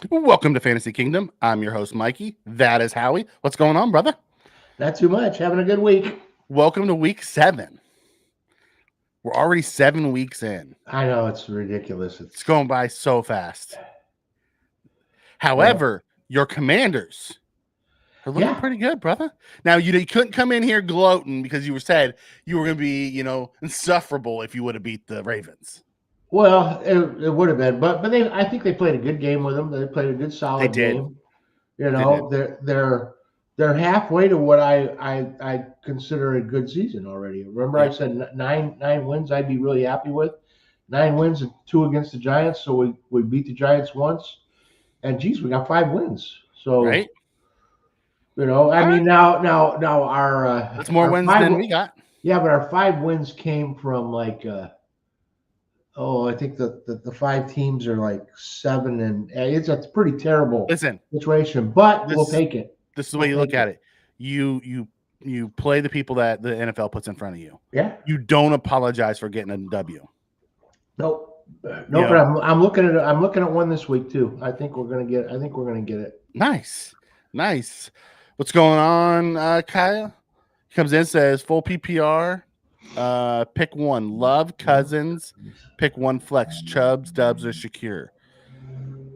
Welcome to Fantasy Kingdom. I'm your host, Mikey. That is Howie. What's going on, brother? Not too much. Having a good week. Welcome to week 7. We're already 7 weeks in. I know it's ridiculous. It's going by so fast. Yeah, However, your Commanders are looking yeah. pretty good, brother. Now, you couldn't come in here gloating because you said you were going to be, insufferable if you would have beat the Ravens. Well, it would have been, but I think they played a good game with them. They played a good They solid did. game. They did. They're halfway to what I consider a good season already. Remember, Yeah. I said nine wins. I'd be really happy with 9 wins and 2 against the Giants. So we beat the Giants once, and geez, we got 5 wins. So Right? I All right. mean now That's more our wins five than we got. yeah, but our 5 wins came from like I think the 5 teams are like 7, and it's a pretty terrible Listen, situation, but we'll this take it. this is the We'll way you look take at it. it. You play the people that the NFL puts in front of you. Yeah. You don't apologize for getting a W. Nope. You No, but know, I'm looking at one this week too. I think we're gonna get it. nice. What's going on, Kyle? He comes in, says full PPR. Pick one. Love Cousins. Pick one flex. Chubbs, Dubs, or Shakir.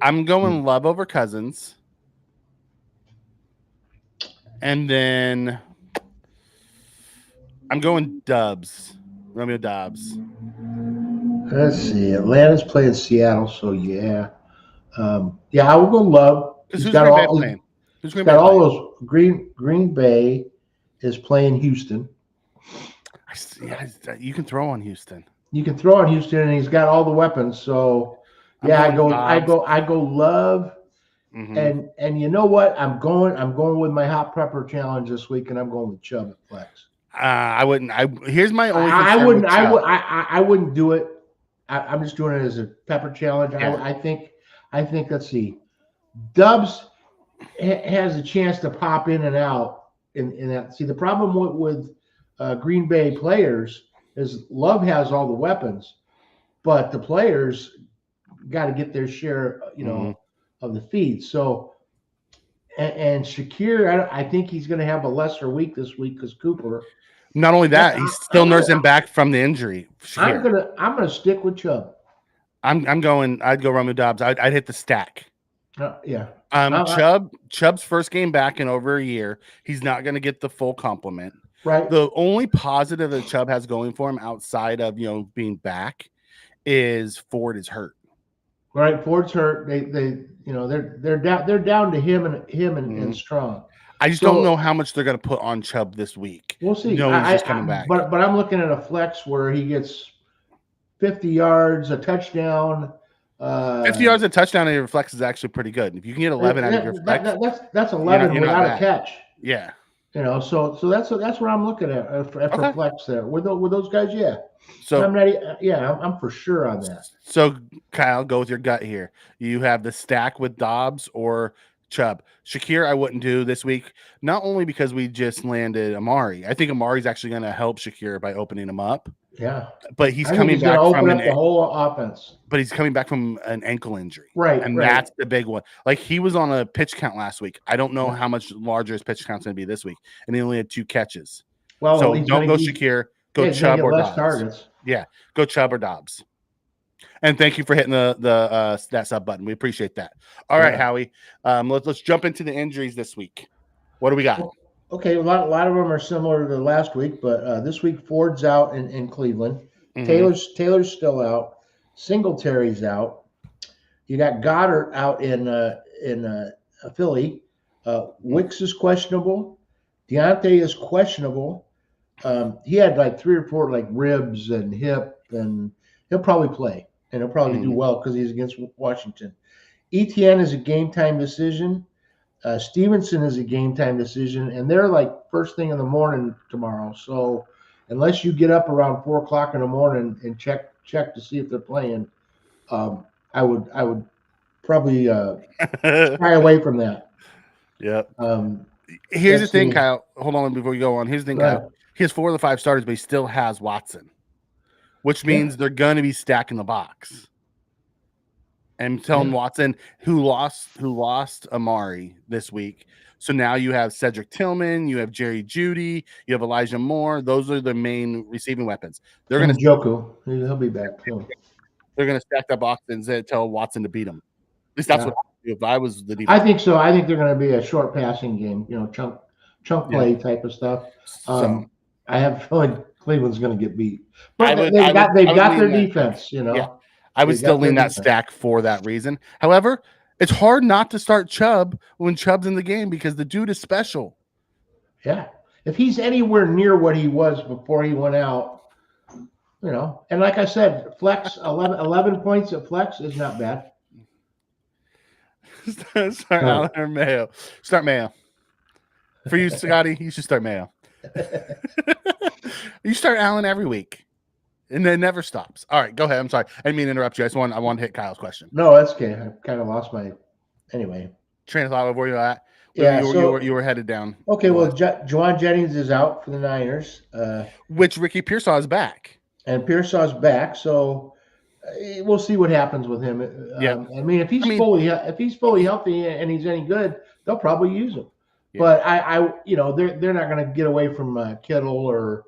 I'm going Love over Cousins. And then I'm going Dubs. Romeo Dobbs. Let's see. Atlanta's playing Seattle, so yeah. Yeah, I will go Love. Because who's Green Bay playing? Who's He's Green Bay got all playing? those Green Bay is playing Houston. Yeah, you can throw on Houston. You can throw on Houston, and he's got all the weapons. So yeah, I go Love, Mm-hmm. and you know what? I'm going with my hot pepper challenge this week, and I'm going with Chubb at flex. I wouldn't. Here's my only I concern wouldn't with Chubb. I wouldn't do it. I'm just doing it as a pepper challenge. Yeah. I think let's see, Dubs has a chance to pop in and out in that. See, the problem with Green Bay players is Love has all the weapons, but the players got to get their share, Mm-hmm. of the feed. So, and Shakir, I think he's going to have a lesser week this week because Cooper. Not only that, he's still nursing back from the injury. I'm gonna stick with Chubb. I'm going. I'd go Romeo Dobbs. I'd hit the stack. Yeah. Chubb's first game back in over a year. He's not going to get the full complement. Right. The only positive that Chubb has going for him outside of being back is Ford is hurt. Right. Ford's hurt. They're down to him and Strong. I just don't know how much they're going to put on Chubb this week. We'll see. He's just coming back. But I'm looking at a flex where he gets 50 yards, a touchdown. 50 yards, a touchdown in your flex is actually pretty good. If you can get 11 out of your flex, that's 11 you're without not a catch. Yeah. So that's what I'm looking at for flex there with those guys. Yeah. So I'm ready. Yeah, I'm for sure on that. So Kyle, go with your gut here. You have the stack with Dobbs or Chubb. Shakir, I wouldn't do this week, not only because we just landed Amari. I think Amari's actually going to help Shakir by opening him up. Yeah, but he's coming back from the whole offense. But he's coming back from an ankle injury, right? And that's the big one. Like he was on a pitch count last week. I don't know how much larger his pitch count's going to be this week, and he only had 2 catches. Well, so don't go Shakir. Go Chubb or Dobbs. Targets. Yeah, go Chubb or Dobbs. And thank you for hitting that sub button. We appreciate that. All right, Howie. Let's jump into the injuries this week. What do we got? Okay, a lot of them are similar to last week, but this week Ford's out in Cleveland. Mm-hmm. Taylor's still out. Singletary's out. You got Goddard out in Philly. Wicks is questionable. Deontay is questionable. He had like 3 or 4 like ribs and hip, and he'll probably play, and he'll probably do well because he's against Washington. ETN is a game time decision. Stevenson is a game time decision, and they're like first thing in the morning tomorrow. So unless you get up around 4 o'clock in the morning and check to see if they're playing, I would probably shy away from that. Yep. Here's the thing, Kyle. Hold on before we go on. Here's the thing, Kyle. He has 4 of the 5 starters, but he still has Watson, which means they're going to be stacking the box. and Tillman Watson, who lost Amari this week. So now you have Cedric Tillman, you have Jerry Jeudy, you have Elijah Moore. Those are the main receiving weapons. They're going to Njoku, he'll be back soon. They're going to stack that box and tell Watson to beat him. At least that's what I would do if I was the defense. I think so. I think they're going to be a short passing game, chunk play type of stuff. I have a feeling Cleveland's going to get beat. But they've got their defense, Yeah. I would still lean that stack for that reason. However, it's hard not to start Chubb when Chubb's in the game because the dude is special. Yeah. If he's anywhere near what he was before he went out, and like I said, flex 11 points at flex is not bad. Start Allen or Mayo. Start Mayo. For you, Scotty, you should start Mayo. You start Allen every week. And it never stops. All right, go ahead. I'm sorry. I didn't mean to interrupt you. I want to hit Kyle's question. No, that's okay. I kind of lost my train of thought of where you're at. Yeah, you were headed down. Okay, well, Juwan Jennings is out for the Niners. Which Ricky Pearsall is back. And Pearsall's back, so we'll see what happens with him. I mean, if he's fully healthy and he's any good, they'll probably use him. Yeah. But they're not going to get away from Kittle or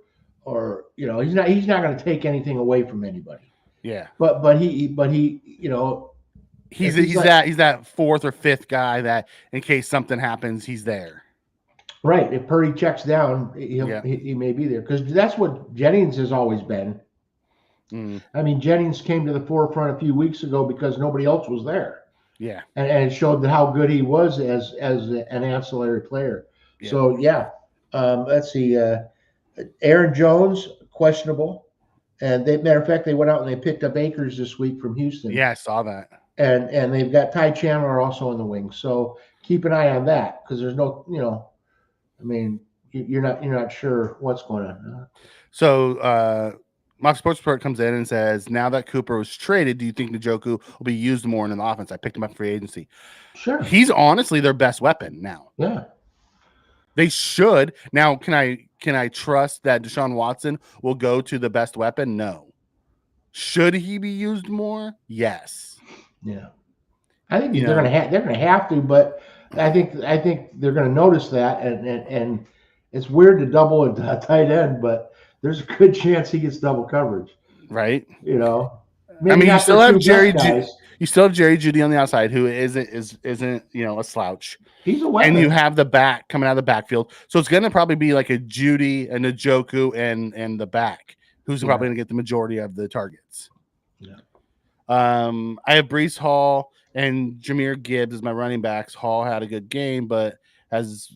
he's not going to take anything away from anybody. Yeah. But he he's that fourth or fifth guy that in case something happens, he's there. Right. If Purdy checks down, he may be there because that's what Jennings has always been. Mm. I mean, Jennings came to the forefront a few weeks ago because nobody else was there. Yeah. And it showed how good he was as an ancillary player. Yeah. So, let's see. Aaron Jones, questionable. And matter of fact, they went out and they picked up Akers this week from Houston. Yeah, I saw that. And they've got Ty Chandler also in the wings. So keep an eye on that because there's no, you're not sure what's going on. So Mock Sports Report comes in and says, now that Cooper was traded, do you think Njoku will be used more in the offense? I picked him up in free agency. Sure. He's honestly their best weapon now. Yeah. They should. Now, can I trust that Deshaun Watson will go to the best weapon? No. Should he be used more? Yes. Yeah. I think they're going to have to, but I think they're going to notice that, and it's weird to double a tight end, but there's a good chance he gets double coverage. Right. Maybe you still have Jerry Jeudy on the outside, who isn't a slouch. He's a weapon. And you have the back coming out of the backfield, so it's going to probably be like a Jeudy, a Njoku, and the back, who's probably going to get the majority of the targets. Yeah. I have Breece Hall and Jahmyr Gibbs as my running backs. Hall had a good game, but has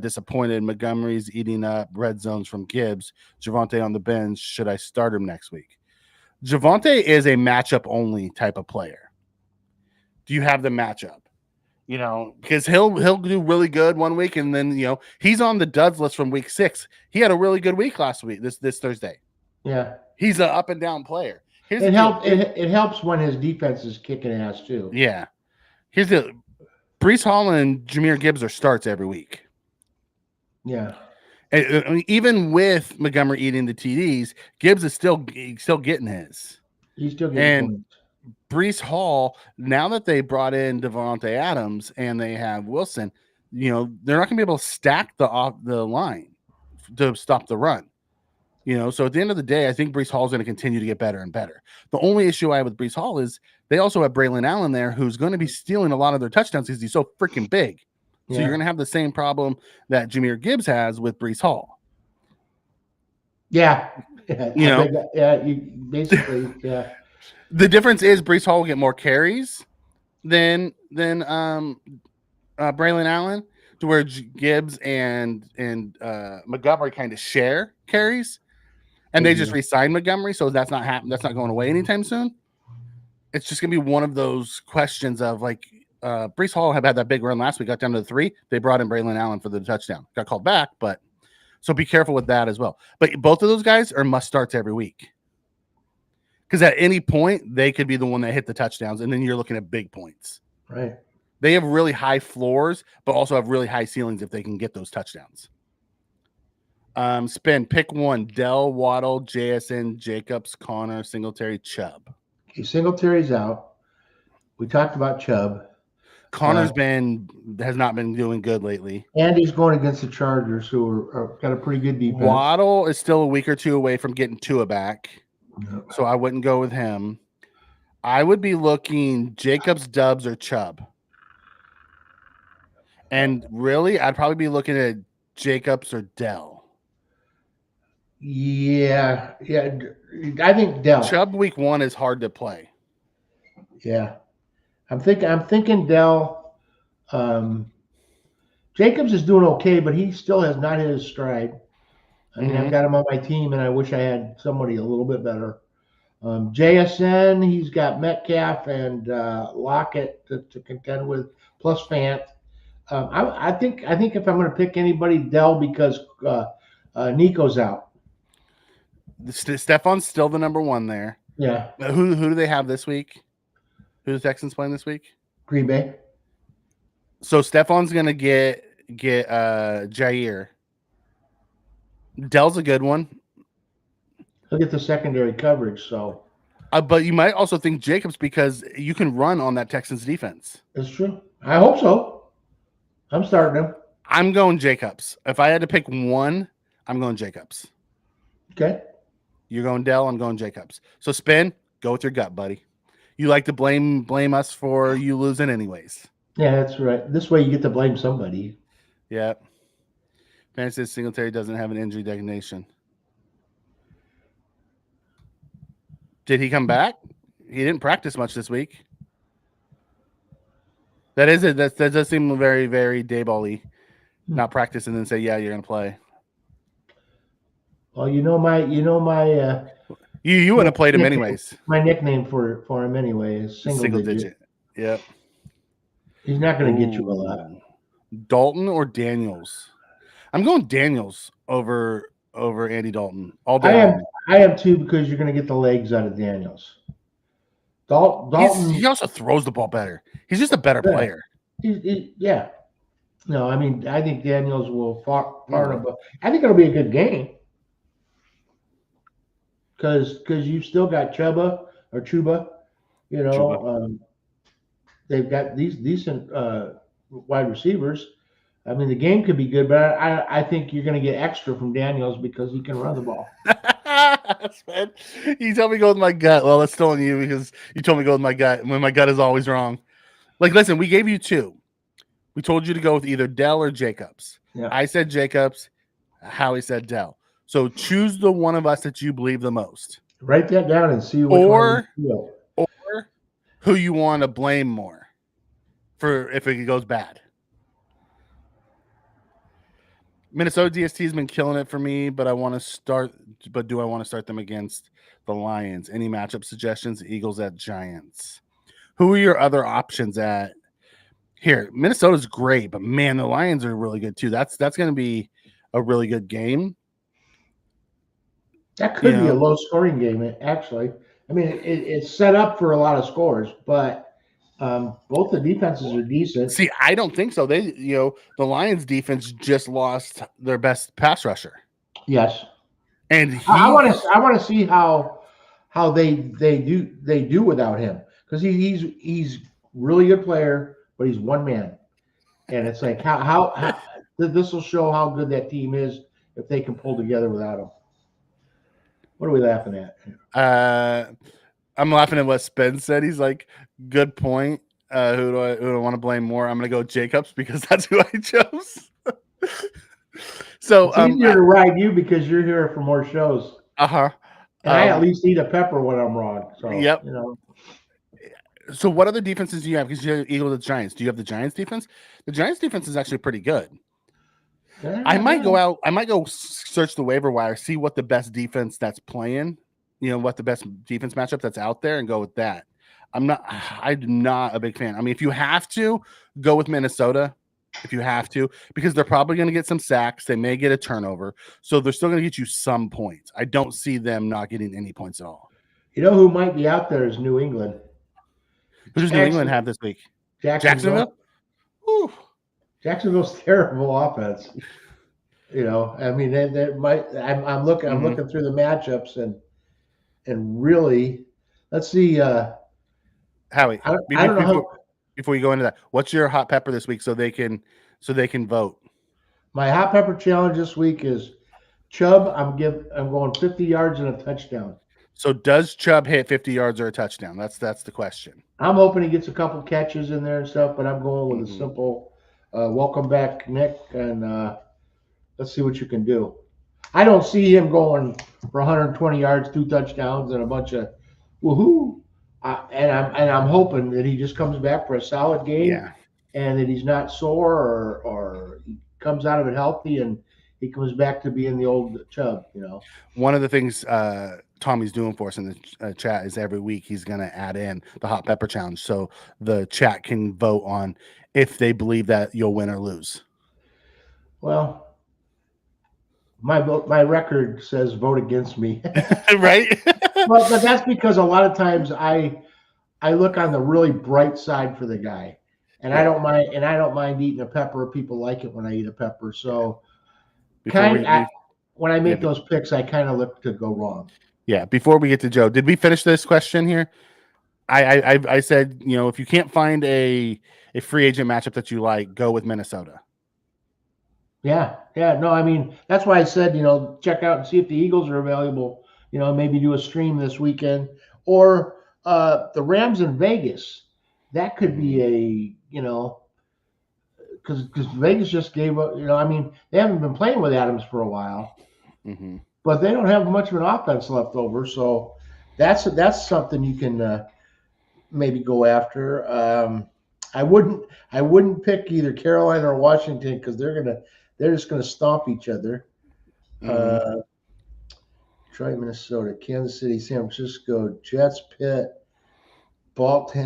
disappointed. Montgomery's eating up red zones from Gibbs. Javonte on the bench. Should I start him next week? Javonte is a matchup only type of player. Do you have the matchup? Because he'll do really good one week, and then he's on the duds list from week 6. He had a really good week last week. This Thursday. Yeah, he's an up and down player. It helps when his defense is kicking ass too. Yeah. Here's the Breece Hall and Jahmyr Gibbs are starts every week. Yeah. And even with Montgomery eating the TDs, Gibbs is still getting his. He's still getting points. Breece Hall, now that they brought in Devontae Adams and they have Wilson, they're not going to be able to stack the line to stop the run. So at the end of the day, I think Breece Hall is going to continue to get better and better. The only issue I have with Breece Hall is they also have Braylon Allen there, who's going to be stealing a lot of their touchdowns because he's so freaking big. So you're going to have the same problem that Jahmyr Gibbs has with Breece Hall. Yeah. Basically. The difference is Breece Hall will get more carries than Braylon Allen, to where Gibbs and Montgomery kind of share carries, and they just re-signed Montgomery, so that's not happening. That's not going away anytime soon. It's just going to be one of those questions of Breece Hall had that big run last week, got down to the 3. They brought in Braylon Allen for the touchdown. Got called back, but so be careful with that as well. But both of those guys are must starts every week. Because at any point, they could be the one that hit the touchdowns, and then you're looking at big points. Right. They have really high floors, but also have really high ceilings if they can get those touchdowns. Pick one: Dell, Waddle, JSN, Jacobs, Connor, Singletary, Chubb. Okay, Singletary's out. We talked about Chubb. Connor's has not been doing good lately. And he's going against the Chargers, who are got a pretty good defense. Waddle is still a week or two away from getting Tua back, Yeah. so I wouldn't go with him. I would be looking Jacobs, Dobbs, or Chubb. And really, I'd probably be looking at Jacobs or Dell. Yeah. I think Dell. Chubb week 1 is hard to play. Yeah. I'm thinking Dell. Jacobs is doing okay, but he still has not hit his stride. I mean, I've got him on my team, and I wish I had somebody a little bit better. JSN, he's got Metcalf and Lockett to contend with, plus Fant. I think if I'm going to pick anybody, Dell, because Nico's out. Stefan's still the number 1 there. Yeah. Who do they have this week? Who the Texans playing this week? Green Bay. So Stefan's going to get Jair. Dell's a good one. He'll get the secondary coverage, so. But you might also think Jacobs because you can run on that Texans defense. That's true. I hope so. I'm starting him. I'm going Jacobs. If I had to pick one, I'm going Jacobs. Okay. You're going Dell. I'm going Jacobs. So spin, go with your gut, buddy. You like to blame us for you losing anyways. Yeah, that's right. This way you get to blame somebody. Yeah. Fantasy says Singletary doesn't have an injury designation. Did he come back? He didn't practice much this week. That is it. That does seem very, very Dayball-y. Not practice and then say, yeah, you're gonna play. Well, you wouldn't have played him anyways. My nickname for him anyway is single digit. Yep. He's not going to get you a lot. Dalton or Daniels? I'm going Daniels over Andy Dalton all day. I am too, because you're going to get the legs out of Daniels. Dalton. He also throws the ball better. He's just a better player. Yeah. No, I mean, I think Daniels will far above. I think it'll be a good game. Because you've still got Chuba. They've got these decent wide receivers. I mean, the game could be good, but I think you're going to get extra from Daniels because he can run the ball. You tell me to go with my gut. Well, that's still on you because you told me to go with my gut when my gut is always wrong. Like, listen, we gave you two. We told you to go with either Dell or Jacobs. Yeah. I said Jacobs. Howie said Dell. So choose the one of us that you believe the most. Write that down and see which one you feel. Or who you want to blame more for if it goes bad. Minnesota DST has been killing it for me, but do I want to start them against the Lions? Any matchup suggestions? Eagles at Giants. Who are your other options at here? Minnesota's great, but man, the Lions are really good too. That's going to be a really good game. That could be a low-scoring game, actually. I mean, it's set up for a lot of scores, but both the defenses are decent. See, I don't think so. The Lions defense just lost their best pass rusher. Yes, and I want to see how they do without him, because he's really good player, but he's one man, and it's like how this will show how good that team is if they can pull together without him. What are we laughing at? I'm laughing at what Spence said. He's like, good point. Who do I want to blame more? I'm going to go Jacobs because that's who I chose. So it's easier to ride you because you're here for more shows. And I at least eat a pepper when I'm wrong. So, yep. So what other defenses do you have? Because you have Eagles and Giants. Do you have the Giants defense? The Giants defense is actually pretty good. I might go search the waiver wire, see what the best defense that's playing, what the best defense matchup that's out there, and go with that. I'm not a big fan. I mean, if you have to, go with Minnesota. If you have to, because they're probably going to get some sacks. They may get a turnover. So they're still going to get you some points. I don't see them not getting any points at all. You know who might be out there is New England. Who does New England have this week? Jacksonville? Whew. Jacksonville's terrible offense. I mean, I'm looking through the matchups and really, let's see. Howie, I don't know how. before you go into that, what's your hot pepper this week so they can vote? My hot pepper challenge this week is Chubb. I'm going 50 yards and a touchdown. So does Chubb hit 50 yards or a touchdown? That's the question. I'm hoping he gets a couple catches in there and stuff, but I'm going with a simple welcome back, Nick, and let's see what you can do. I don't see him going for 120 yards, 2 touchdowns, and a bunch of woohoo. And I'm hoping that he just comes back for a solid game, and that he's not sore or he comes out of it healthy and he comes back to being the old Chubb. One of the things Tommy's doing for us in the chat is every week he's going to add in the hot pepper challenge, so the chat can vote on if they believe that you'll win or lose. Well, my record says vote against me. Right? Well, but that's because a lot of times I look on the really bright side for the guy, and I don't mind eating a pepper. People like it when I eat a pepper. So when I make those picks, I kind of look to go wrong. Yeah. Before we get to Joe, did we finish this question here? I said, if you can't find a free agent matchup that you like, go with Minnesota. Yeah. No, I mean, that's why I said, check out and see if the Eagles are available. Maybe do a stream this weekend, or the Rams in Vegas. That could be because Vegas just gave up. I mean, they haven't been playing with Adams for a while, but they don't have much of an offense left over. So that's something you can maybe go after. I wouldn't pick either Carolina or Washington because they're just gonna stomp each other. Detroit, Minnesota, Kansas City, San Francisco, Jets, Pitt, Baltimore.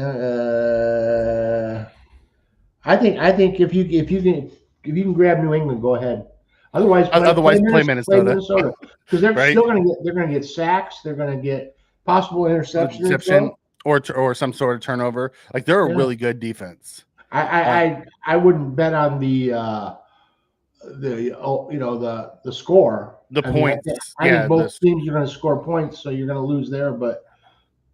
I think if you can grab New England, go ahead. Otherwise, play Minnesota because they're still gonna get sacks. They're gonna get possible interception or some sort of turnover. Like they're a really good defense. I wouldn't bet on the score. The points. I think both teams are going to score points, so you're going to lose there, but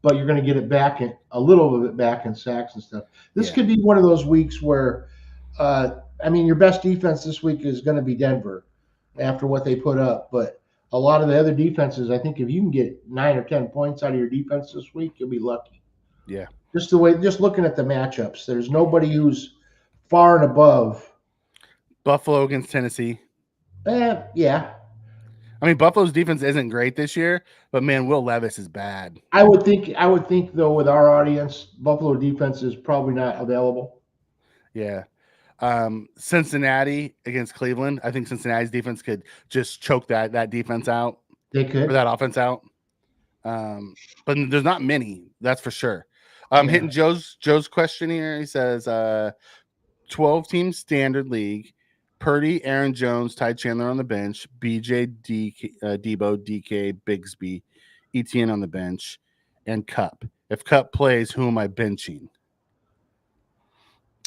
you're going to get it back a little of it back in sacks and stuff. This could be one of those weeks where, your best defense this week is going to be Denver after what they put up, but a lot of the other defenses, I think if you can get 9 or 10 points out of your defense this week, you'll be lucky. Yeah. Just looking at the matchups, there's nobody who's far and above. Buffalo against Tennessee. Yeah. I mean, Buffalo's defense isn't great this year, but man, Will Levis is bad. I would think though, with our audience, Buffalo defense is probably not available. Yeah. Cincinnati against Cleveland. I think Cincinnati's defense could just choke that defense out. They could. Or that offense out. But there's not many, that's for sure. Hitting Joe's question here. He says 12-team standard league. Purdy, Aaron Jones, Ty Chandler on the bench, BJ, Debo, DK, Bigsby, ETN on the bench, and Cup. If Cup plays, who am I benching?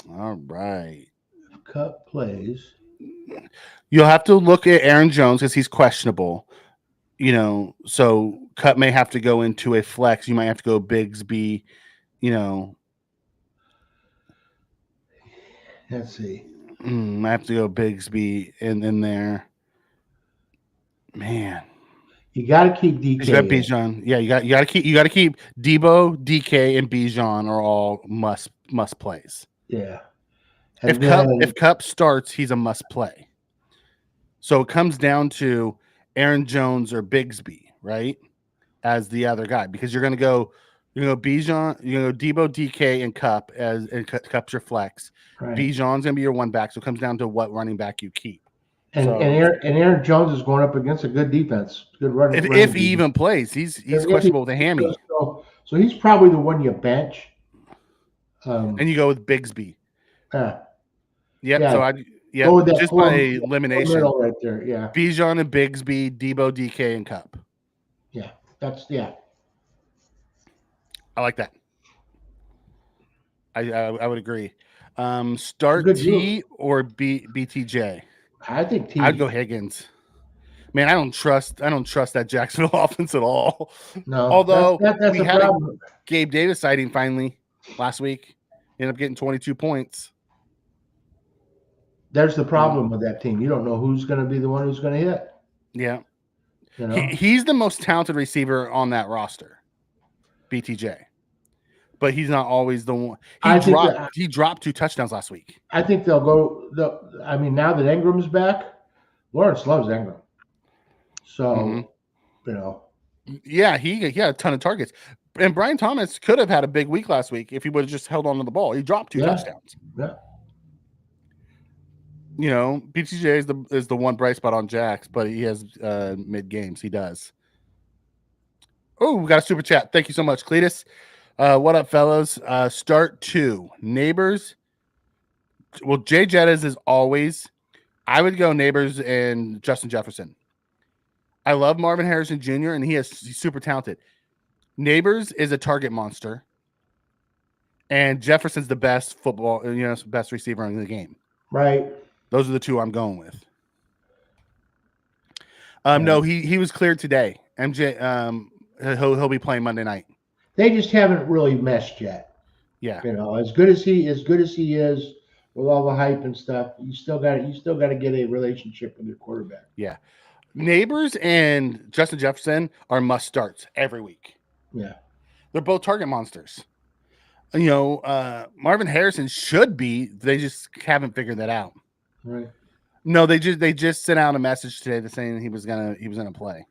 All right. If Cup plays. You'll have to look at Aaron Jones because he's questionable. So Cup may have to go into a flex. You might have to go Bigsby, Let's see. I have to go Bigsby in there. Man, you got to keep DK. You got Bijan. Yeah, you got to keep Debo, DK, and Bijan are all must plays. Yeah. If Cup starts, he's a must play. So it comes down to Aaron Jones or Bigsby, right, as the other guy, because you're gonna go Bijan, Debo, DK, and Cup and Cup's your flex. Right. Bijan's gonna be your one back, so it comes down to what running back you keep. And Aaron Jones is going up against a good defense, good running. If he even plays, he's questionable with a hammy. So he's probably the one you bench. And you go with Bigsby. Yep. So just by elimination right there. Yeah. Bijan and Bigsby, Debo, DK, and Cup. Yeah. I like that. I would agree. Start T or BTJ. I think T. I'd go Higgins. Man, I don't trust that Jacksonville offense at all. No. Although that's we had a Gabe Davis sighting finally. last week. He ended up getting 22 points. There's the problem with that team. You don't know who's going to be the one who's going to hit. Yeah. You know? He's the most talented receiver on that roster, BTJ. But he's not always the one. He dropped 2 touchdowns last week. I think they'll go. I mean, now that Ingram's back, Lawrence loves Ingram. So, you know. Yeah, he had a ton of targets. And Brian Thomas could have had a big week last week if he would have just held on to the ball. He dropped 2 touchdowns. Yeah. You know, BTJ is the one bright spot on Jax, but he has mid games. He does. Oh, we got a super chat. Thank you so much, Cletus. What up, fellas? Start 2 Neighbors. Well, Jay Jettas is always. I would go Neighbors and Justin Jefferson. I love Marvin Harrison Jr. and he's super talented. Neighbors is a target monster, and Jefferson's the best best receiver in the game. Right. Those are the 2 I'm going with. No, he was cleared today. MJ, he'll be playing Monday night. They just haven't really meshed yet. Yeah. You know, as good as he is with all the hype and stuff, you still got to get a relationship with your quarterback. Yeah. Neighbors and Justin Jefferson are must starts every week. Yeah. They're both target monsters. You know, Marvin Harrison should be. They just haven't figured that out. Right. No, they just sent out a message today that saying he was gonna play.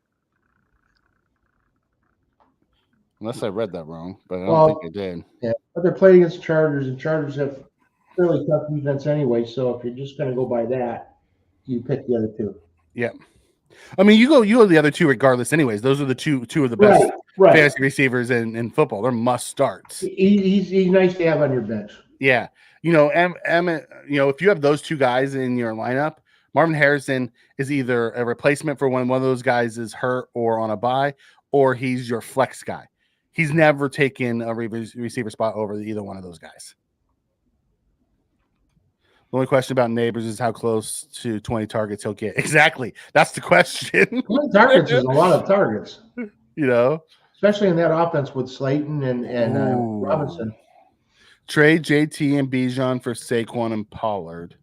Unless I read that wrong, but I don't think I did. Yeah, but they're playing against Chargers, and Chargers have fairly tough defense anyway. So if you're just going to go by that, you pick the other 2. Yeah, I mean you go the other 2 regardless. Anyways, those are the two of the best fantasy receivers in football. They're must starts. He's nice to have on your bench. Yeah, you know, if you have those 2 guys in your lineup, Marvin Harrison is either a replacement for when one of those guys is hurt or on a bye, or he's your flex guy. He's never taken a receiver spot over either one of those guys. The only question about Neighbors is how close to 20 targets he'll get. Exactly. That's the question. 20 targets is a lot of targets. You know? Especially in that offense with Slayton and Robinson. Trade JT and Bijan for Saquon and Pollard.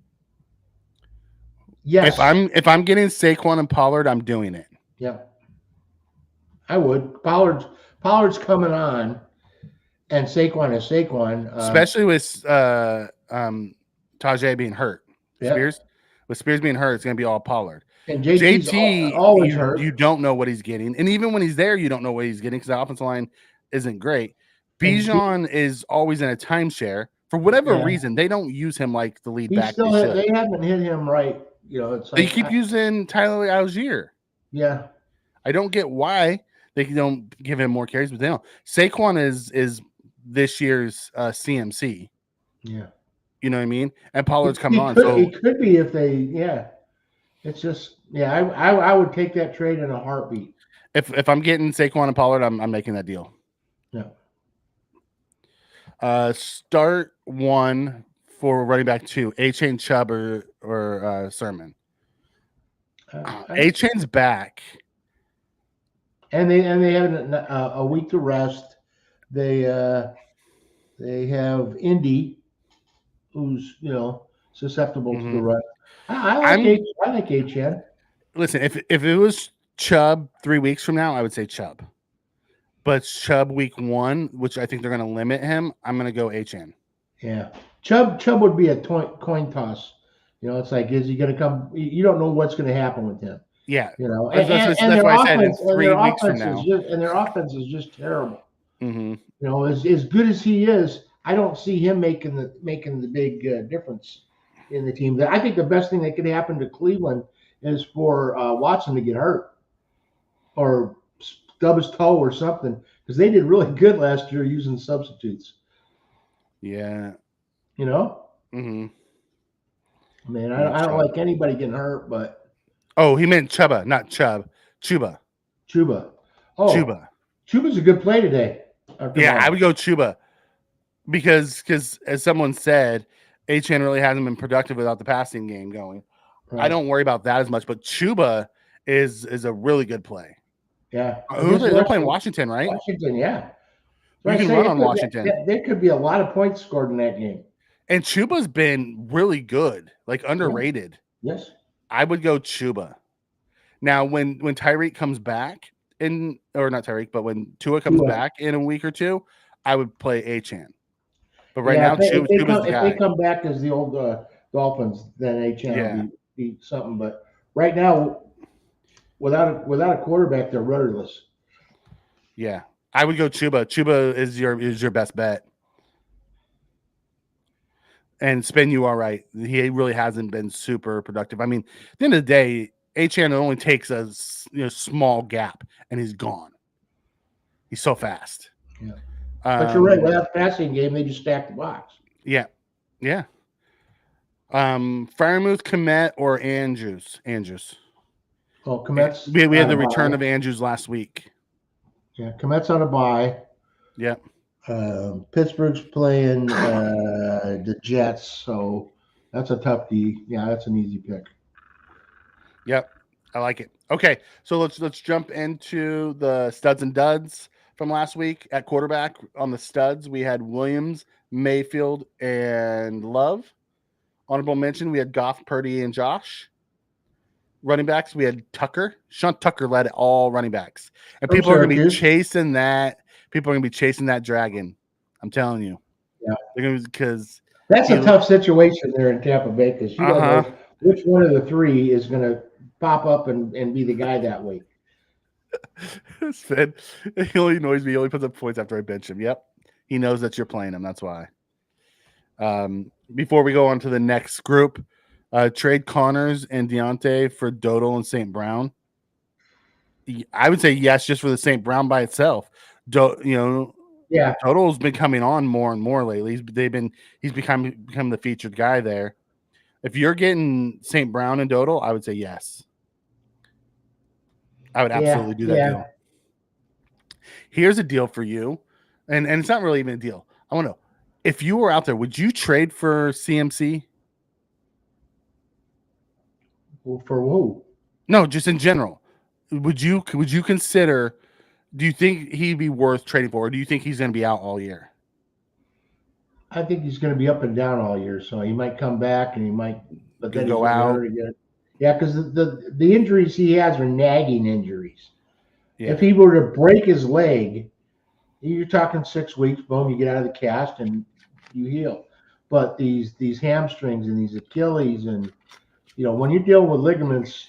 Yes. If I'm getting Saquon and Pollard, I'm doing it. Yeah. I would. Pollard's coming on, and Saquon is Saquon. Especially with Tajay being hurt. Yeah. Spears being hurt, it's going to be all Pollard. And JT always hurt. You don't know what he's getting. And even when he's there, you don't know what he's getting because the offensive line isn't great. Bijan is always in a timeshare. For whatever reason, they don't use him like the lead back. They haven't hit him right. You know, it's like they keep using Tyler Algier. Yeah. I don't get why they don't give him more carries, but they don't. Saquon is this year's CMC. Yeah. You know what I mean? And Pollard's coming on. So it could be if they, it's just, I would take that trade in a heartbeat. If I'm getting Saquon and Pollard, I'm making that deal. Yeah. Start 1 for running back 2, A-Chain, Chubb, or Sermon. A-Chain's back. And they have a week to rest. They have Indy, who's susceptible to the run. I like A-Chain. Listen, if it was Chubb 3 weeks from now, I would say Chubb. But Chubb week 1, which I think they're going to limit him, I'm going to go A-Chain. Yeah, Chubb would be a coin toss. It's like, is he going to come? You don't know what's going to happen with him. Yeah, that's why I said in 3 weeks from now. And their offense is just terrible. Mm-hmm. As good as he is, I don't see him making the big difference in the team. I think the best thing that could happen to Cleveland is for Watson to get hurt or stub his toe or something, because they did really good last year using substitutes. Yeah. Mm-hmm. I mean, I don't like anybody getting hurt, but. Oh, he meant Chuba, not Chubb. Chuba. Oh, Chuba's a good play today. Yeah, I would go Chuba because as someone said, A-Chain really hasn't been productive without the passing game going. Right. I don't worry about that as much, but Chuba is a really good play. Yeah. They're playing Washington, right? Washington, yeah. You can run on Washington. There could be a lot of points scored in that game. And Chuba's been really good, like underrated. Yes. I would go Chuba. Now, when Tyreek comes back or not Tyreek, but when Tua comes back in a week or two, I would play Achane. But right now, Chuba's the guy. If they come back as the old Dolphins, then Achane will be something. But right now, without a quarterback, they're rudderless. Yeah, I would go Chuba. Chuba is your best bet. And Spin, you are right. He really hasn't been super productive. I mean, at the end of the day, Achane only takes a small gap, and he's gone. He's so fast. Yeah. But you're right. Without the passing game, they just stack the box. Yeah. Yeah. Freiermuth, Kmet, or Andrews? Well, Kmet's we had the return of Andrews last week. Yeah, Kmet's on a bye. Yep. Pittsburgh's playing the Jets, so that's a tough D. Yeah, that's an easy pick. Yep, I like it. Okay, so let's jump into the studs and duds from last week. At quarterback on the studs, we had Williams, Mayfield, and Love. Honorable mention, we had Goff, Purdy, and Josh. Running backs, we had Tucker. Sean Tucker led all running backs. And people are going to be chasing that. People are going to be chasing that dragon. I'm telling you. Yeah. They're going to because that's a tough situation there in Tampa Bay because you don't know which one of the three is going to pop up and be the guy that week. Sven, he only annoys me. He only puts up points after I bench him. Yep. He knows that you're playing him. That's why. Before we go on to the next group, trade Connors and Deontay for Dodal and St. Brown. I would say yes, just for the St. Brown by itself. Dodal's been coming on more and more lately. He's become the featured guy there. If you're getting St. Brown and Dodal, I would say yes. I would absolutely do that deal. Here's a deal for you, and it's not really even a deal. I want to know, if you were out there, would you trade for CMC? For who? No, just in general. Would you consider? Do you think he'd be worth trading for, or do you think he's going to be out all year? I think he's going to be up and down all year, so he might come back and he might, but then go out again. Yeah, because the injuries he has are nagging injuries. Yeah. If he were to break his leg, you're talking 6 weeks. Boom, you get out of the cast and you heal. But these hamstrings and these Achilles and when you deal with ligaments,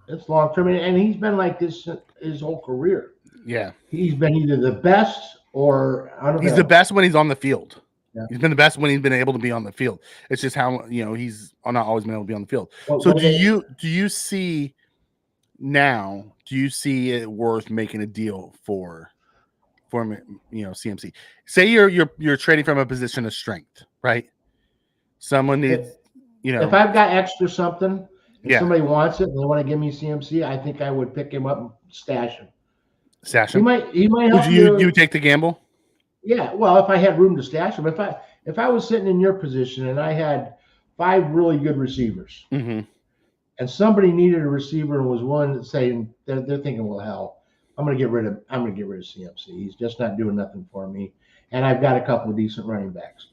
it's long term, and he's been like this his whole career. Yeah, he's been either the best or he's the best when he's on the field. Yeah. He's been the best when he's been able to be on the field. It's just how he's not always been able to be on the field. So do you see now? Do you see it worth making a deal for CMC? Say you're trading from a position of strength, right? Someone needs. If I've got extra something, if somebody wants it and they want to give me CMC, I think I would pick him up and stash him. Stash him. He might help you would take the gamble? Yeah. Well, if I had room to stash him, if I was sitting in your position and I had 5 really good receivers, mm-hmm. and somebody needed a receiver and was willing to say they're thinking, well, hell, I'm gonna get rid of CMC. He's just not doing nothing for me, and I've got a couple of decent running backs.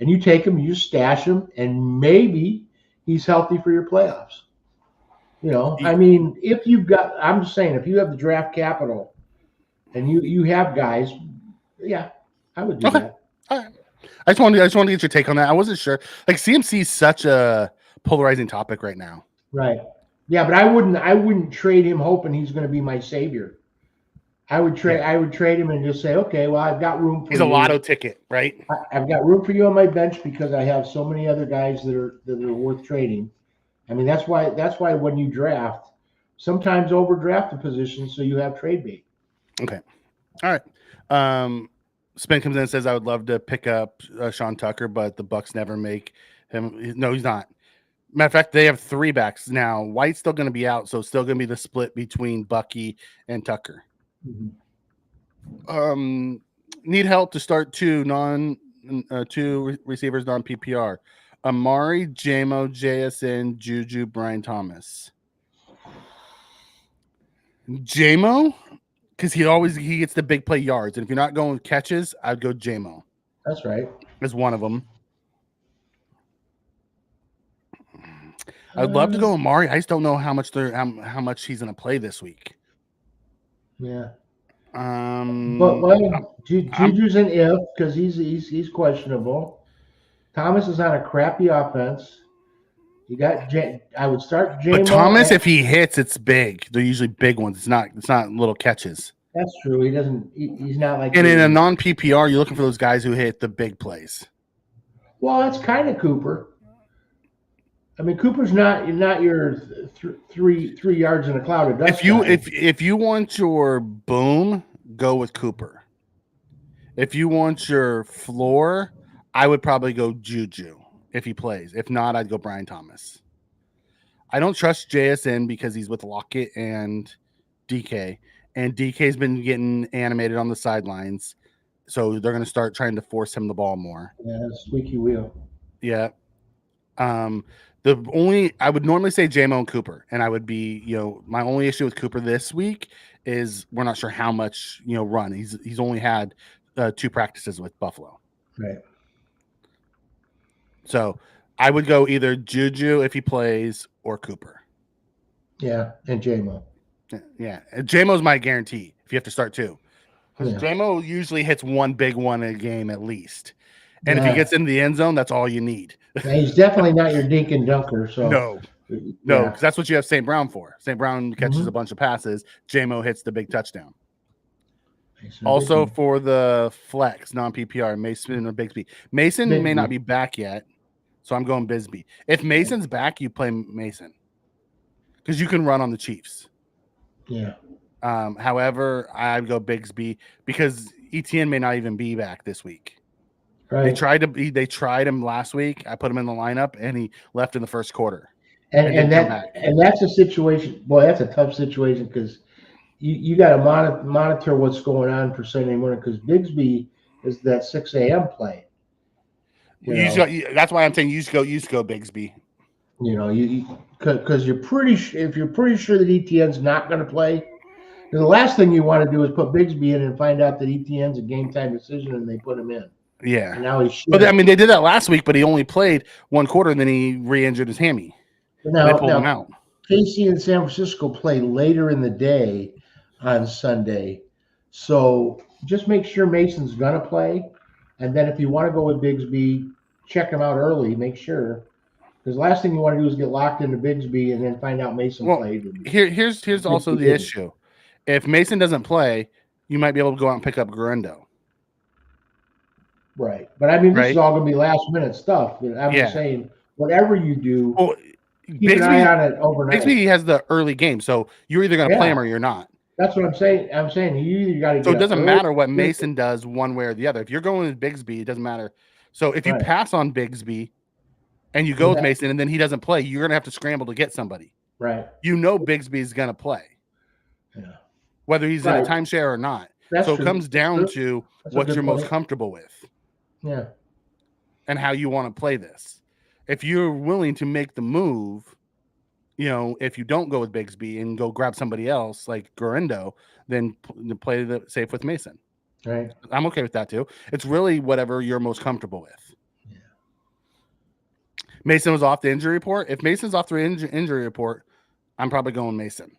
And you take him, you stash him, and maybe he's healthy for your playoffs. I mean, I'm just saying, if you have the draft capital and you have guys, yeah, I would do that. All right. I just wanted to get your take on that. I wasn't sure. Like, CMC is such a polarizing topic right now. Right. Yeah, but I wouldn't trade him hoping he's going to be my savior. I would trade him and just say, okay, well, I've got room for you. He's a lotto ticket, right? I've got room for you on my bench because I have so many other guys that are worth trading. I mean, that's why when you draft, sometimes overdraft the position so you have trade bait. Okay. All right. Spin comes in and says, I would love to pick up Sean Tucker, but the Bucs never make him. No, he's not. Matter of fact, they have 3 backs now. White's still going to be out, so it's still going to be the split between Bucky and Tucker. Mm-hmm. Need help to start 2 receivers non-PPR. Amari, JMO, JSN, Juju, Brian Thomas. JMO, because he gets the big play yards. And if you're not going with catches, I'd go JMO That's right. as one of them. I'd love to go Amari. I just don't know how much he's going to play this week. Yeah. But Juju's an if because he's questionable. Thomas is on a crappy offense. You got I would start JMO. But Thomas, if he hits, it's big. They're usually big ones. It's not little catches. That's true. He doesn't. He's not like. And in a non PPR, you're looking for those guys who hit the big plays. Well, that's kind of Cooper. I mean, Cooper's not your 3 yards in a cloud of dust. If you want your boom, go with Cooper. If you want your floor, I would probably go Juju if he plays. If not, I'd go Brian Thomas. I don't trust JSN because he's with Lockett and DK, and DK's been getting animated on the sidelines, so they're going to start trying to force him the ball more. Yeah, squeaky wheel. Yeah. I would normally say JMO and Cooper, and I would be, my only issue with Cooper this week is we're not sure how much, run. He's only had 2 practices with Buffalo. Right. So I would go either Juju if he plays or Cooper. Yeah, and JMO. Yeah, JMO's my guarantee if you have to start 2. Because JMO usually hits one big one a game at least. And if he gets in the end zone, that's all you need. Yeah, he's definitely not your dink and dunker. So no, because that's what you have St. Brown for. St. Brown catches a bunch of passes. JMO hits the big touchdown. Also for the flex non-PPR, Mason or Bigsby. Mason may not be back yet, so I'm going Bisbee. If Mason's back, you play Mason because you can run on the Chiefs. Yeah. However, I'd go Bigsby because Etienne may not even be back this week. Right. They tried him last week. I put him in the lineup, and he left in the first quarter. And that's a situation. Boy, that's a tough situation because you got to monitor what's going on for Sunday morning because Bigsby is that 6 a.m. play. That's why I'm saying you just go Bigsby. Because if you're pretty sure that Etienne's not going to play, the last thing you want to do is put Bigsby in and find out that Etienne's a game time decision and they put him in. Yeah. And now he's. But I mean, they did that last week, but he only played one quarter and then he re-injured his hammy. They pulled him out. KC and San Francisco play later in the day on Sunday, so just make sure Mason's gonna play, and then if you want to go with Bigsby, check him out early. Make sure, because last thing you want to do is get locked into Bigsby and then find out Mason played. Here's also the issue: if Mason doesn't play, you might be able to go out and pick up Guerrero. Right, but I mean, this is all gonna be last minute stuff. I'm just saying, whatever you do. Well, keep an eye on it overnight. Bigsby has the early game, so you're either going to play him or you're not. That's what I'm saying. I'm saying you either got to. So it doesn't matter what Mason does one way or the other. If you're going with Bigsby, it doesn't matter. So if you pass on Bigsby and you go with Mason and then he doesn't play, you're going to have to scramble to get somebody. Right. Bigsby is going to play. Yeah. Whether he's in a timeshare or not. That's so true. It comes down to what you're most comfortable with. Yeah. And how you want to play this. If you're willing to make the move, if you don't go with Bigsby and go grab somebody else like Guerrero, then play the safe with Mason. Right. I'm okay with that too. It's really whatever you're most comfortable with. Yeah. Mason was off the injury report. If Mason's off the injury report, I'm probably going Mason.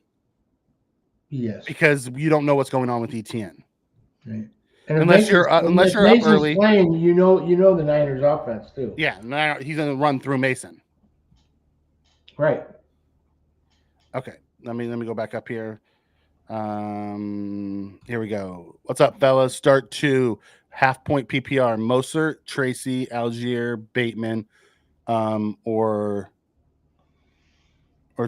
Yes. Because you don't know what's going on with Etienne. Right. And unless you're up early, playing, you know the Niners offense too. Yeah, he's going to run through Mason. Right. Okay, let me go back up here. Here we go. What's up, fellas? Start 2 half-point PPR. Mostert, Tracy, Algier, Bateman, or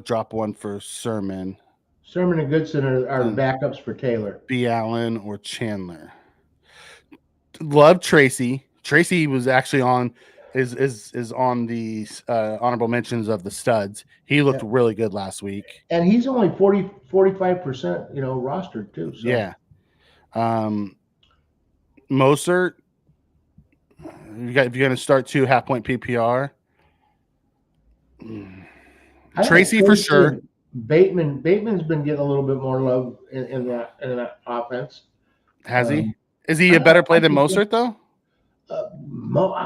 drop one for Sermon. Sermon and Goodson are backups for Taylor. B. Allen or Chandler. Love Tracy. Tracy was actually on is on the honorable mentions of the studs. He looked really good last week. And he's only 45%, rostered too. So. Yeah. Mostert, if you're going to start 2 half-point PPR, Tracy for sure. Bateman's been getting a little bit more love in that offense. Has he? Um, Is he a better play I than think so. Mostert though?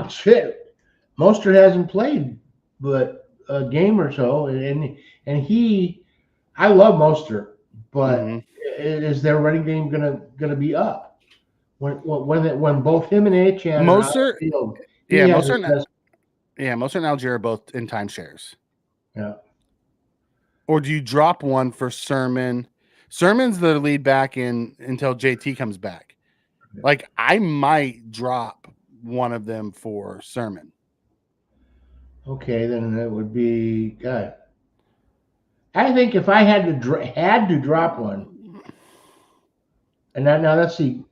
Shit. Mostert hasn't played but a game or so, and I love Mostert, Hmm. but is their running game gonna be up when both him and Achan are out of Mostert, the field? yeah, He has his best. Mostert and Algier are both in timeshares. Yeah. Or do you drop one for Sermon? Sermon's the lead back in until JT comes back. Like I might drop one of them for Sermon. Okay, then it would be God. I think if I had to drop one, and now let's see,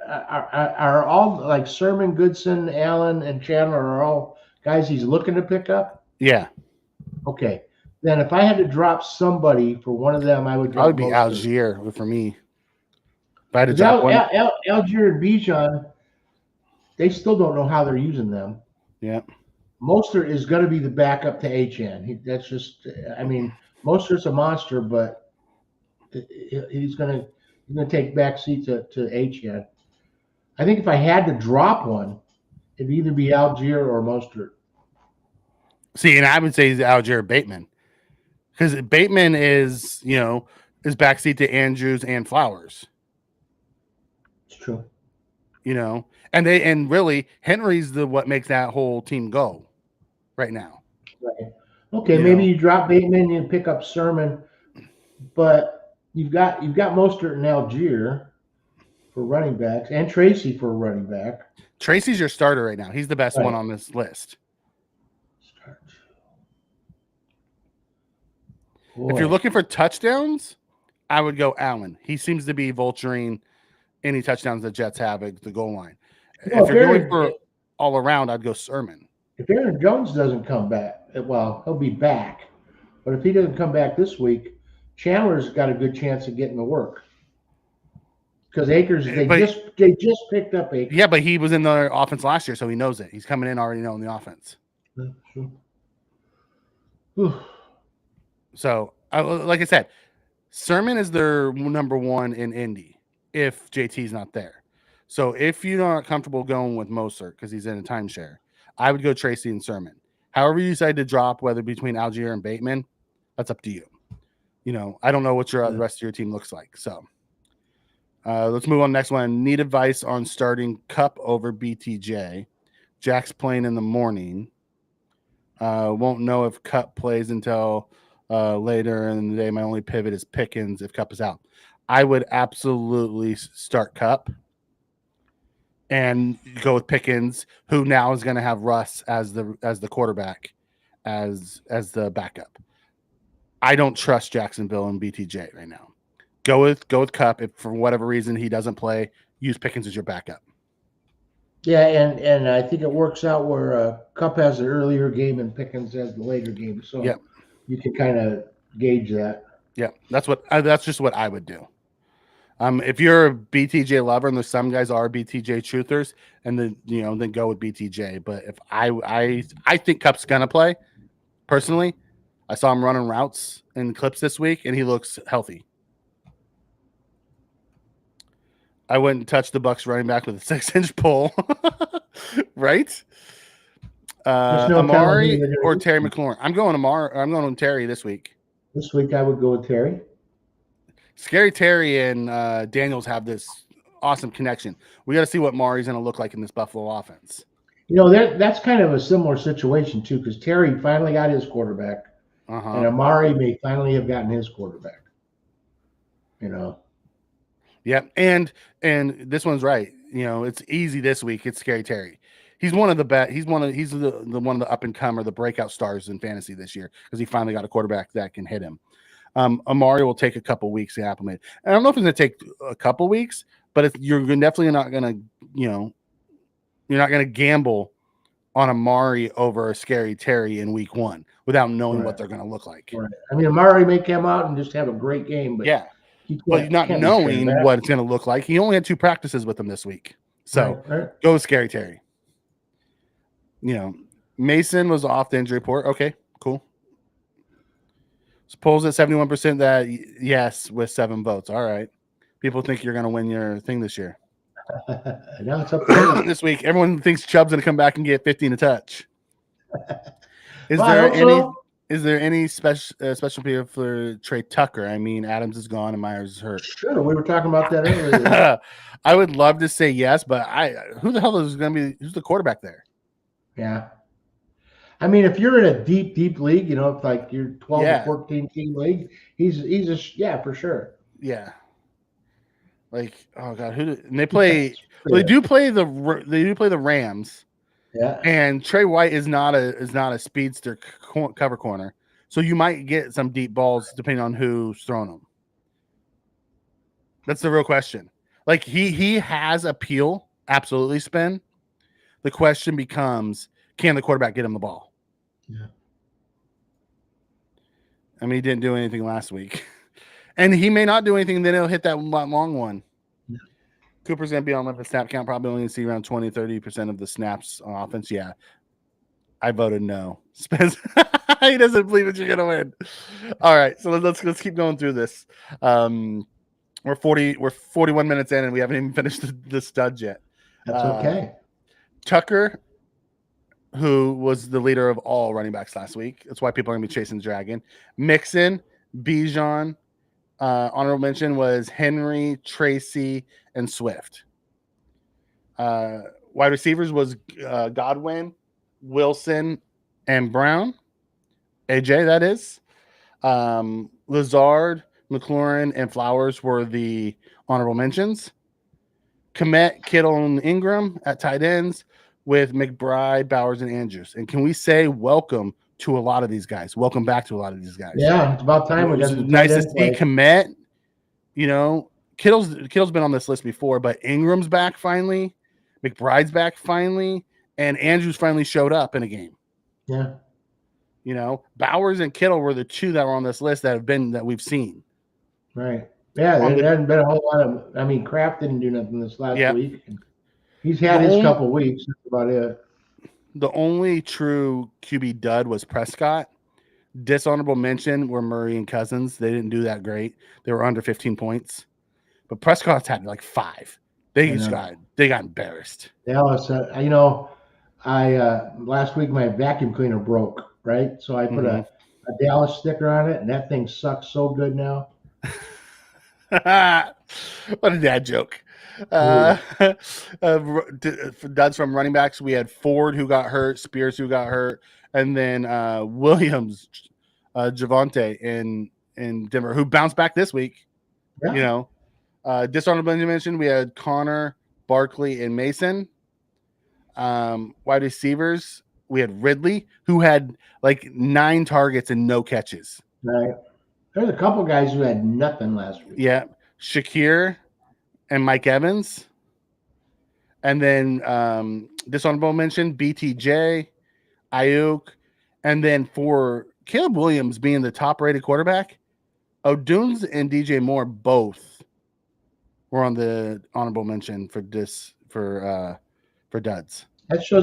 are all like Sermon, Goodson, Allen, and Chandler are all guys he's looking to pick up? Yeah, Okay, then if I had to drop somebody for one of them, I would probably drop be Mostert. Algier for me. If I had to Because drop one, Algier and Bijan, they still don't know how they're using them. yeah. Mostert is going to be the backup to Achan. That's just, I mean, Mostert's a monster, but he's going to take back seat to Achan. I think if I had to drop one, it'd either be Algier or Mostert. See, and I would say Algier Bateman because Bateman is is backseat to Andrews and Flowers. It's true. And really Henry's what makes that whole team go right now. Right. Okay, You maybe know, you drop Bateman and pick up Sermon, but you've got Mostert and Algier for running backs, and Tracy for a running back. Tracy's your starter right now. He's the best one Right. on this list. If you're Boy. looking for touchdowns, I would go Allen. He seems to be vulturing any touchdowns the Jets have at the goal line. Well, If you're going for all around, I'd go Sermon. if Aaron Jones doesn't come back, well, he'll be back. But if he doesn't come back this week, Chandler's got a good chance of getting to work. Because Akers, they just picked up Akers. Yeah, but he was in the offense last year, so he knows it. He's coming in already knowing the offense. So, like I said, Sermon is their number one in Indy if JT's not there. So if you're not comfortable going with Mostert because he's in a timeshare, I would go Tracy and Sermon. However you decide to drop, whether between Algier and Bateman, that's up to you. I don't know what the rest of your team looks like. So let's move on to the next one. Need advice on starting Kupp over BTJ. Jack's playing in the morning. Won't know if Kupp plays until later in the day. My only pivot is Pickens if Kupp is out. I would absolutely start Kupp and go with Pickens, who now is going to have Russ as the quarterback, as the backup. I don't trust Jacksonville and BTJ right now. Go with Kupp. If for whatever reason he doesn't play, use Pickens as your backup. Yeah, and I think it works out where Kupp has the earlier game and Pickens has the later game, so Yep. you can kind of gauge that. Yeah, that's just what I would do. If you're a BTJ lover, and there's some guys are BTJ truthers, and then go with BTJ. But if I think Kupp's gonna play, personally, I saw him running routes in clips this week, and he looks healthy. I wouldn't touch the Bucks running back with a 6-inch pole, right? Amari or Terry McLaurin. I'm going Amari. I'm going with Terry this week. This week I would go with Terry. Scary Terry and Daniels have this awesome connection. We got to see what Mari's going to look like in this Buffalo offense. That's kind of a similar situation too, because Terry finally got his quarterback, and Amari may finally have gotten his quarterback. Yep, and this one's right. It's easy this week. It's Scary Terry. He's one of the best. He's one of the up and comer, the breakout stars in fantasy this year because he finally got a quarterback that can hit him. Amari will take a couple weeks to acclimate. I don't know if it's going to take a couple weeks, but you're definitely not going to, you're not going to gamble on Amari over a Scary Terry in week 1 without knowing what they're going to look like. Right. I mean, Amari may come out and just have a great game, but yeah, but not knowing what it's going to look like. He only had 2 practices with him this week, so go with Scary Terry. Mason was off the injury report. Okay, cool. Polls at 71% that yes with 7 votes. All right. People think you're going to win your thing this year. Now it's up to you. This week, everyone thinks Chubb's going to come back and get 15 a touch. Is Well, I there hope any? so. Is there any special appeal for Trey Tucker? I mean, Adams is gone and Myers is hurt. Sure, we were talking about that earlier. I would love to say yes, but who the hell is going to be? Who's the quarterback there? Yeah. I mean, if you're in a deep league, you know, if like you're 12 Yeah. or 14 team league, he's for sure. Yeah. Like, oh god, and they play? Well, they do play the Rams. Yeah. And Trey White is not a speedster cover corner, so you might get some deep balls depending on who's throwing them. That's the real question. Like he has appeal, absolutely spin. The question becomes, can the quarterback get him the ball? Yeah. I mean, he didn't do anything last week, and he may not do anything. Then he'll hit that long one. Yeah. Cooper's going to be on the snap count, probably only see around 20-30% of the snaps on offense. Yeah. I voted no. Spence, he doesn't believe that you're going to win. All right. So let's keep going through this. We're 41 minutes in and we haven't even finished the studs yet. That's okay. Tucker, who was the leader of all running backs last week. That's why people are going to be chasing the dragon. Mixon, Bijan, honorable mention was Henry, Tracy, and Swift. Wide receivers was Godwin, Wilson, and Brown. AJ, that is. Lazard, McLaurin, and Flowers were the honorable mentions. Kmet, Kittle, and Ingram at tight ends with McBride, Bowers, and Andrews. And can we say welcome to a lot of these guys? Welcome back to a lot of these guys. Yeah, it's about time we got some nice to see Kmet. You know, Kittle's been on this list before, but Ingram's back finally. McBride's back finally. And Andrews finally showed up in a game. Yeah. You know, Bowers and Kittle were the two that were on this list that we've seen. Right. Yeah, there hasn't been a whole lot of. I mean, Kraft didn't do nothing this last week. He's had his couple weeks. That's about it. The only true QB dud was Prescott. Dishonorable mention were Murray and Cousins. They didn't do that great. They were under 15 points. But Prescott's had like 5. They got embarrassed. Dallas, you know, last week my vacuum cleaner broke, right? So I put a Dallas sticker on it, and that thing sucks so good now. What a dad joke. Duds from running backs, we had Ford who got hurt, Spears who got hurt, and then Williams, Javonte in Denver, who bounced back this week. Yeah. You know, dishonorable mention, we had Connor, Barkley, and Mason. Wide receivers, we had Ridley, who had like 9 targets and no catches. Right. There's a couple guys who had nothing last week. Yeah. Shakir and Mike Evans. And then dishonorable mention, BTJ, Ayuk. And then for Caleb Williams being the top-rated quarterback, O'Dunes and DJ Moore both were on the honorable mention for duds. Isn't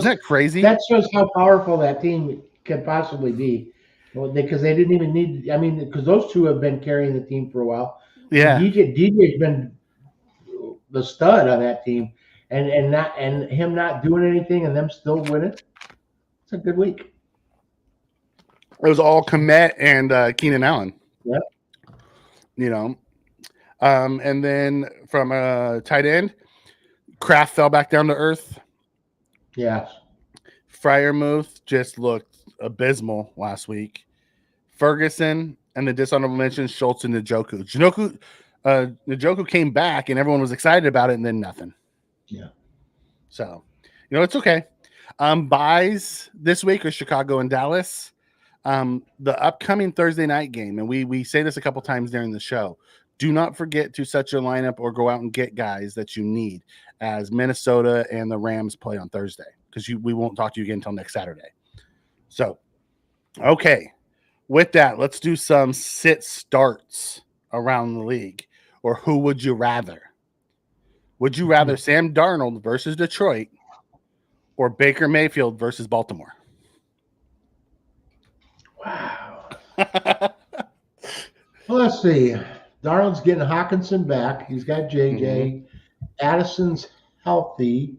that crazy? That shows how powerful that team can possibly be. Well, because they didn't even need. I mean, because those two have been carrying the team for a while. Yeah, DJ's been the stud on that team, and him not doing anything and them still winning. It's a good week. It was all Kmet and Keenan Allen. Yep. You know, and then from tight end, Kraft fell back down to earth. Yes. Freiermuth just looked abysmal last week. Ferguson and the dishonorable mentions, Schultz and Njoku. Njoku came back and everyone was excited about it, and then nothing. Yeah. So, you know, it's okay. Buys this week are Chicago and Dallas. The upcoming Thursday night game, and we say this a couple times during the show, do not forget to set your lineup or go out and get guys that you need as Minnesota and the Rams play on Thursday, because we won't talk to you again until next Saturday. So, okay. With that, let's do some sit starts around the league. Or who would you rather? Would you rather Sam Darnold versus Detroit or Baker Mayfield versus Baltimore? Wow. let's see. Darnold's getting Hawkinson back. He's got JJ. Addison's healthy,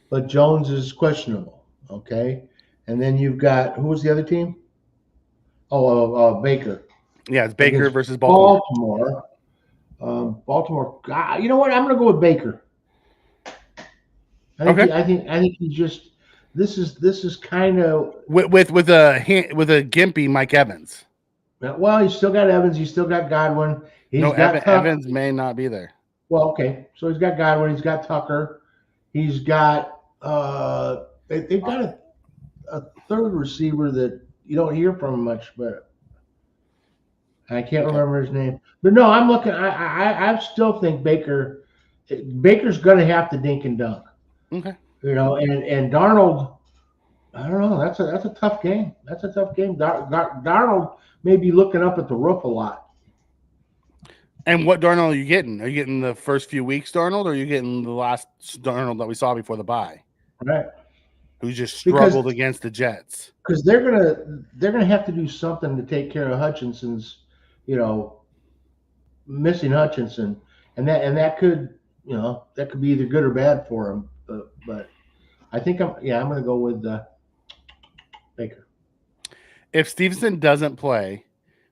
but Jones is questionable. Okay. And then you've got, who was the other team? Baker. Yeah, it's Baker Against versus Baltimore. Baltimore. God, you know what? I'm going to go with Baker. I think he just. This is kind of with a gimpy Mike Evans. Well, he's still got Evans. He's still got Godwin. Evans may not be there. Well, okay. So he's got Godwin. He's got Tucker. He's got they've got a third receiver that you don't hear from much, but I can't remember his name. But no, I'm looking. I still think Baker's going to have to dink and dunk. Okay. And Darnold. I don't know. That's a tough game. That's a tough game. Darnold may be looking up at the roof a lot. And what Darnold are you getting? Are you getting the first few weeks Darnold, or are you getting the last Darnold that we saw before the bye? Right. Who just struggled against the Jets? Because they're gonna have to do something to take care of Hutchinson's, missing Hutchinson, and that could be either good or bad for him. But I think I'm gonna go with Baker. If Stevenson doesn't play,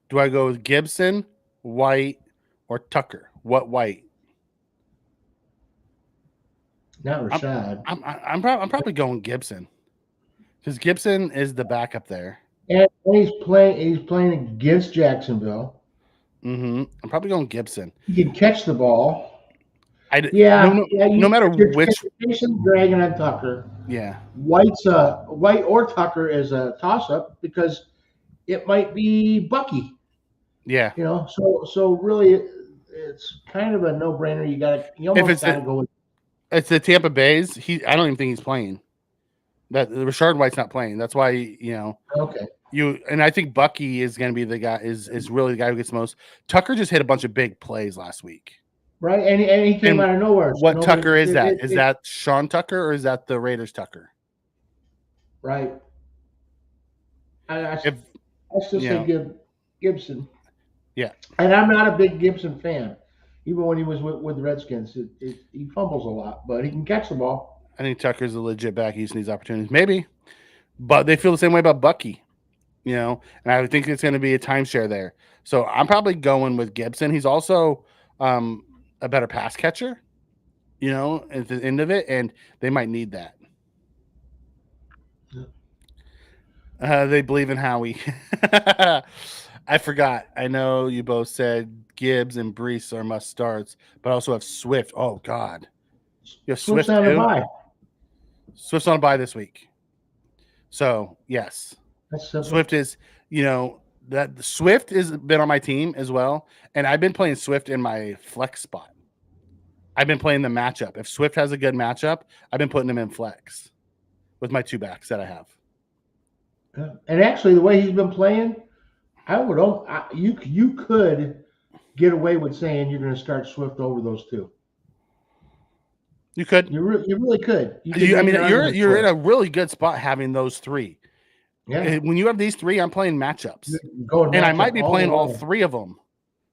do I go with Gibson, White, or Tucker? What White? Not Rashad. I'm probably going Gibson, because Gibson is the backup there, and he's playing against Jacksonville. I'm probably going Gibson. He can catch the ball. No matter which. Dragging on Tucker. Yeah. White or Tucker is a toss-up because it might be Bucky. Yeah. So really, it's kind of a no-brainer. You almost gotta go with. It's the Tampa Bay's. I don't even think he's playing. That Rashard White's not playing. That's why Okay. And I think Bucky is going to be the guy. Is really the guy who gets the most. Tucker just hit a bunch of big plays last week. Right, and he came out of nowhere. What Tucker is that? Is that Sean Tucker or is that the Raiders Tucker? Right. I still say Gibson. Yeah. And I'm not a big Gibson fan. Even when he was with the Redskins, he fumbles a lot, but he can catch the ball. I think Tucker's a legit back using these opportunities. Maybe. But they feel the same way about Bucky. And I think it's going to be a timeshare there. So I'm probably going with Gibson. He's also a better pass catcher, at the end of it, and they might need that. Yeah. They believe in Howie. I forgot. I know you both said Gibbs and Brees are must starts, but I also have Swift. Oh God, you have Swift on a bye. Swift's on a bye this week, so yes, Swift is. That Swift has been on my team as well, and I've been playing Swift in my flex spot. I've been playing the matchup. If Swift has a good matchup, I've been putting him in flex with my two backs that I have. And actually, the way he's been playing, you could get away with saying you're going to start Swift over those two. You could. You really could. You're in a really good spot having those three. Yeah. When you have these three, I'm playing matchups, and I might be playing all three of them.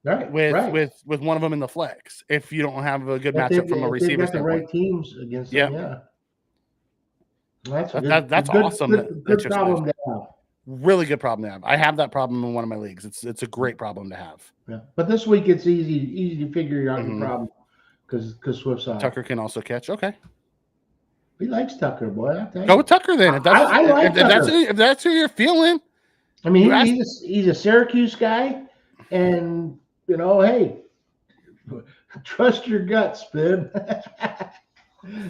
Right. With one of them in the flex, if you don't have a good matchup from a receiver standpoint. The right teams against them. Yeah. That's awesome. Good problem to have. Really good problem to have. I have that problem in one of my leagues. It's a great problem to have. Yeah. But this week it's easy to figure out your problem because Swift's on. Tucker can also catch. Okay. He likes Tucker, boy. Go with Tucker then. If that's who you're feeling. I mean, he's a Syracuse guy, and hey, trust your gut, Spin. That's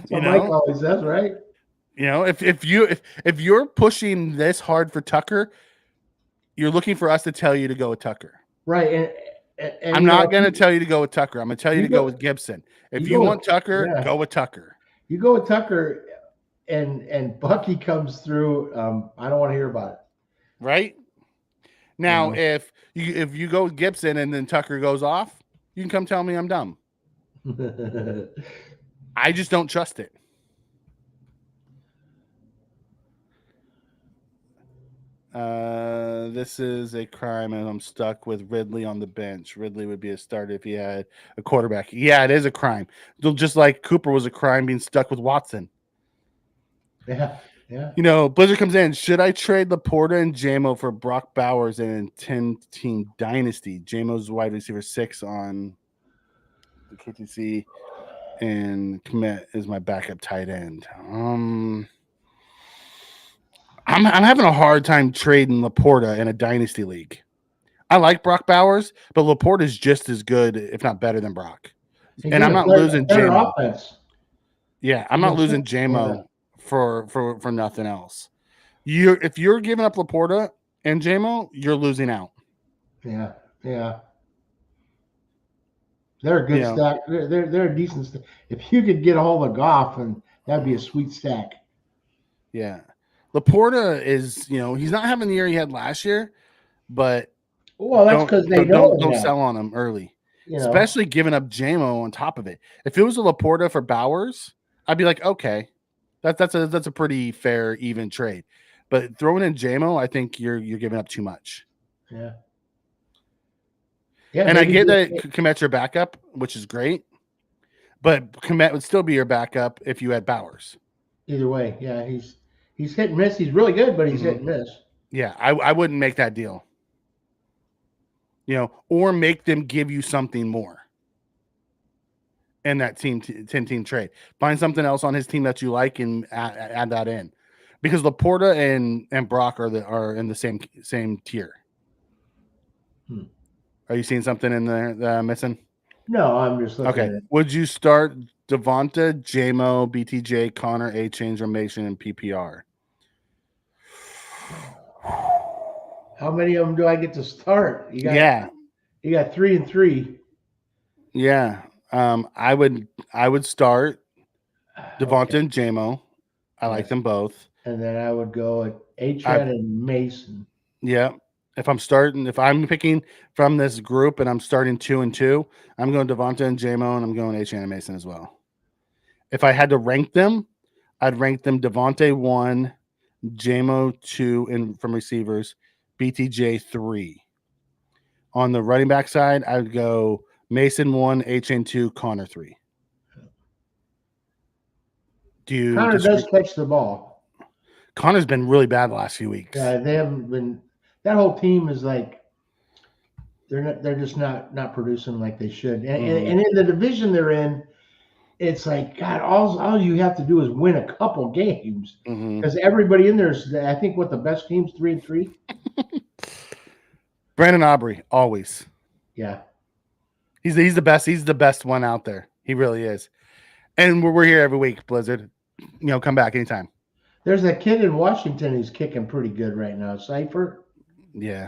what Mike always says, right? If you're pushing this hard for Tucker, you're looking for us to tell you to go with Tucker. Right. And I'm not going to tell you to go with Tucker. I'm going to tell you to go with Gibson. If you want Tucker, go with Tucker. You go with Tucker, and Bucky comes through. I don't want to hear about it. Right now, if you go with Gibson and then Tucker goes off, you can come tell me I'm dumb. I just don't trust it. this is a crime, and I'm stuck with Ridley on the bench. Ridley would be a starter if he had a quarterback. Yeah, it is a crime. Just like Cooper was a crime being stuck with Watson. Yeah, yeah. Blizzard comes in. Should I trade Laporta and JMO for Brock Bowers in a 10-team dynasty? JMO's wide receiver 6 on the KTC, and Kmet is my backup tight end. I'm having a hard time trading Laporta in a dynasty league. I like Brock Bowers, but Laporta is just as good, if not better, than Brock. And I'm not losing JMO. Offense. Yeah, I'm not losing JMO for nothing else. If you're giving up Laporta and JMO, you're losing out. Yeah, yeah. They're a good stack. They're a decent stack. If you could get a hold of Goff, and that'd be a sweet stack. Yeah. Laporta is, he's not having the year he had last year, but that's because they don't sell on him early, especially giving up JMO on top of it. If it was a Laporta for Bowers, I'd be like, okay, that's a pretty fair, even trade. But throwing in JMO, I think you're giving up too much. Yeah. Yeah, and I get that Kmet's your backup, which is great, but Kmet would still be your backup if you had Bowers. Either way, yeah, he's hit and miss. He's really good, but he's hit and miss. Yeah, I wouldn't make that deal. Or make them give you something more in that 10-team trade. Find something else on his team that you like and add that in, because Laporta and Brock are in the same tier. Are you seeing something in there that I'm missing? No, I'm just looking at it. Would you start Devonta, JMO, BTJ, Connor, A-Chain, Ramation, and PPR? How many of them do I get to start? You got 3 and 3. Yeah. I would start Devonta and JMO. I like them both. And then I would go at A-Chain and Mason. Yeah. If I'm picking from this group and I'm starting 2 and 2, I'm going Devonta and JMO, and I'm going A-Chain and Mason as well. If I had to rank them, I'd rank them Devonta 1, JMO 2, and from receivers, BTJ 3. On the running back side, I would go Mason 1, A-Chain 2, Connor 3. Connor does catch the ball. Connor's been really bad the last few weeks. Yeah, they haven't been. That whole team is like they're just not producing like they should. And in the division they're in, it's like, God, all you have to do is win a couple games, because everybody in there is, I think, the best team's 3 and 3. Brandon Aubrey, always. Yeah, he's the best. He's the best one out there. He really is. And we're here every week, Blizzard. Come back anytime. There's a kid in Washington who's kicking pretty good right now, Cypher. Yeah.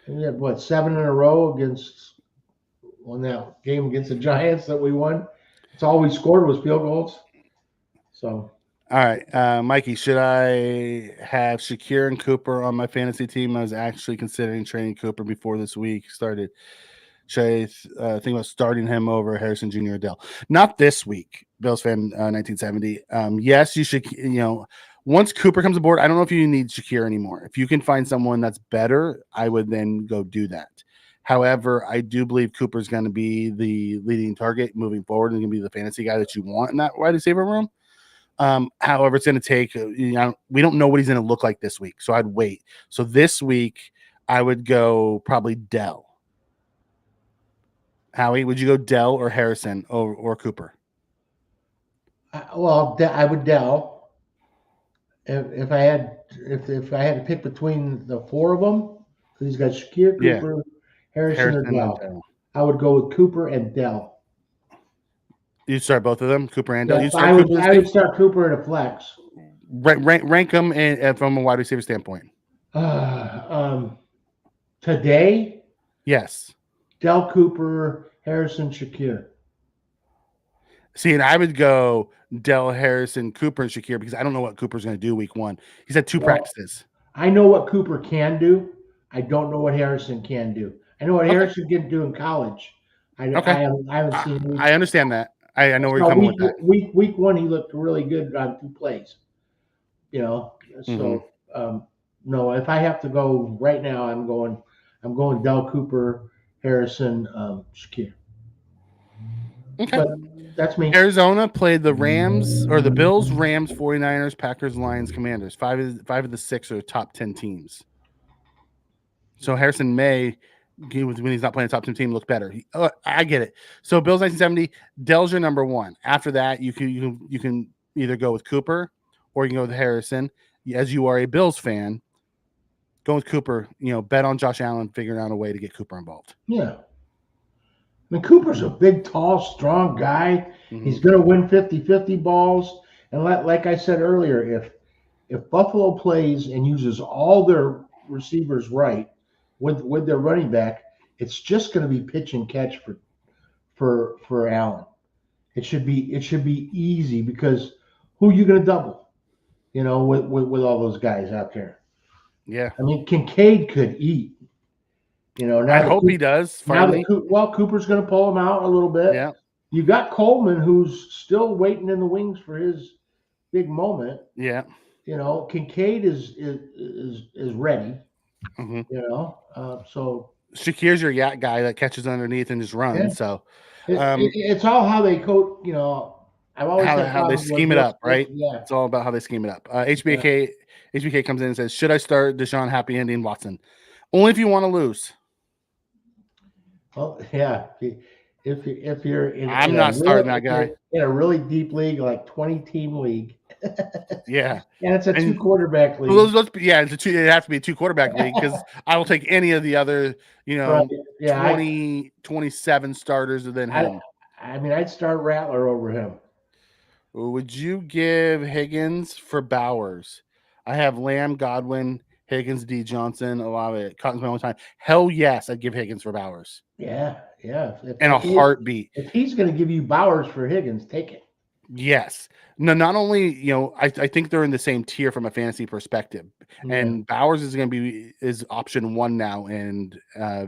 We had 7 in a row on that game against the Giants that we won. It's all we scored was field goals. So, all right, Mikey, should I have Shakir and Cooper on my fantasy team? I was actually considering trading Cooper before this week started. Should I think about starting him over Harrison Jr. or Dell? Not this week, Bills fan 1970. Yes, you should. Once Cooper comes aboard, I don't know if you need Shakir anymore. If you can find someone that's better, I would then go do that. However, I do believe Cooper's going to be the leading target moving forward and going to be the fantasy guy that you want in that wide receiver room. However, it's going to take, we don't know what he's going to look like this week, so I'd wait. So this week, I would go probably Dell. Howie, would you go Dell or Harrison or Cooper? I would Dell. If I had to pick between the 4 of them, because he's got Shakir, Cooper, Harrison or Dell, I would go with Cooper and Dell. You'd start both of them, Cooper and Dell. I would start Cooper in a flex. Rank them from a wide receiver standpoint. Today, yes, Dell, Cooper, Harrison, Shakir. See, and I would go Dell, Harrison, Cooper, and Shakir, because I don't know what Cooper's going to do week 1. He's had 2 practices. I know what Cooper can do. I don't know what Harrison can do. I know what Harrison can do in college. I haven't seen. I understand that. I know where you're coming with that. Week 1, he looked really good on 2 plays. So No, if I have to go right now, I'm going Del Cooper, Harrison, Shakir. Okay. But that's me. Arizona played the Rams or the Bills, Rams, 49ers, Packers, Lions, Commanders. Five of the six are top 10 teams. So Harrison May, when he's not playing a top 10 team, look better. I get it. So Bills 1970, Dell's your number one. After that, you can either go with Cooper or you can go with Harrison. As you are a Bills fan, go with Cooper. Bet on Josh Allen figuring out a way to get Cooper involved. Yeah. I mean, Cooper's a big, tall, strong guy. Mhm. He's going to win 50-50 balls. And like I said earlier, if Buffalo plays and uses all their receivers right with their running back, it's just going to be pitch and catch for Allen. It should be easy because who are you going to double? With all those guys out there. Yeah. I mean, Kincaid could eat. Now I hope he does. Finally. Cooper's going to pull him out a little bit. Yeah. You got Coleman, who's still waiting in the wings for his big moment. Yeah. Kincaid is ready. Mm-hmm. So Shakir's your yak guy that catches underneath and just runs. Yeah. So it's all how they coach. I've always how they scheme it up, right? Yeah. It's all about how they scheme it up. HBK comes in and says, "Should I start Deshaun Happy Ending Watson? Only if you want to lose." Well, yeah. If you're in, I'm not starting that guy in a really deep league, like 20-team league. Yeah, and it's a 2-quarterback league. It has to be a 2-quarterback league because I will take any of the other, 27 starters than him. I'd start Rattler over him. Would you give Higgins for Bowers? I have Lamb, Godwin, Higgins, D. Johnson, Olave. Cotton's my only time. Hell yes, I'd give Higgins for Bowers. Yeah. In a heartbeat. If he's going to give you Bowers for Higgins, take it. Yes. No, not only, I think they're in the same tier from a fantasy perspective. Yeah. And Bowers is going to be is option one now in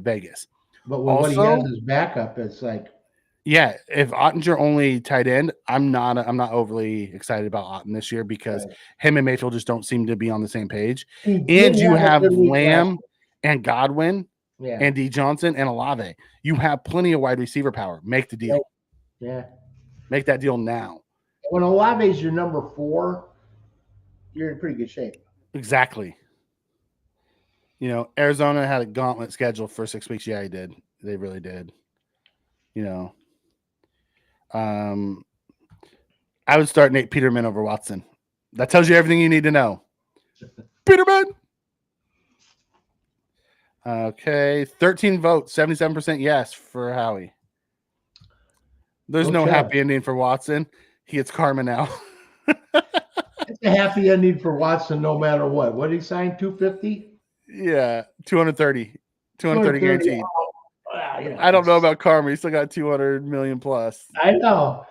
Vegas. But what he has as backup, it's like. Yeah, if Ottinger only tight end, I'm not overly excited about Otten this year because him and Mayfield just don't seem to be on the same page. And you have Lamb and Godwin and D. Johnson and Olave. You have plenty of wide receiver power. Make the deal. Yeah. Make that deal now. When Olave's your number 4, you're in pretty good shape. Exactly. Arizona had a gauntlet schedule for 6 weeks. Yeah, he did. They really did. I would start Nate Peterman over Watson. That tells you everything you need to know. Peterman. Okay, 13 votes, 77% yes for Howie. There's no happy ending for Watson. He gets karma now. It's a happy ending for Watson no matter what. What did he sign? 250? Yeah, 230 guaranteed. I don't know about karma. He still got 200 million plus. I know.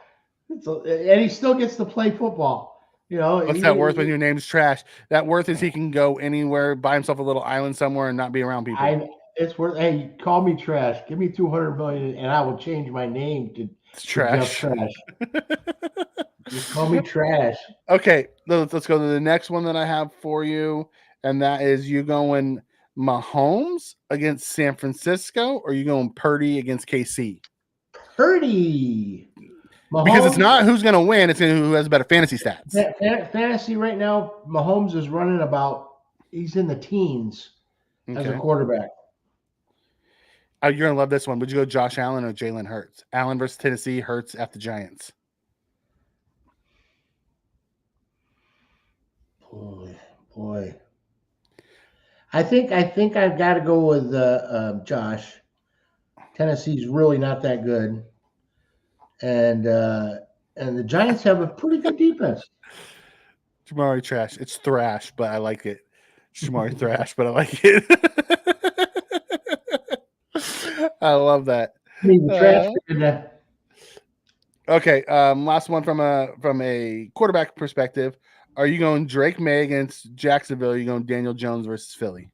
And he still gets to play football. What's that worth when your name's trash? That worth is he can go anywhere, buy himself a little island somewhere, and not be around people. It's worth. Hey, call me trash. Give me 200 million, and I will change my name to trash. Just call me trash. Okay, let's go to the next one that I have for you, and that is you going Mahomes against San Francisco, or you going Purdy against KC? Purdy. Mahomes, because it's not who's going to win; it's who has better fantasy stats. Fantasy right now, Mahomes is running he's in the teens as a quarterback. Oh, you're going to love this one. Would you go Josh Allen or Jalen Hurts? Allen versus Tennessee, Hurts at the Giants. Boy. I think I've got to go with Josh. Tennessee's really not that good. And the Giants have a pretty good defense. Jamari trash. It's thrash, but I like it. Jamari thrash, but I like it. I love that. Okay, last one from a quarterback perspective. Are you going Drake May against Jacksonville? Or are you going Daniel Jones versus Philly?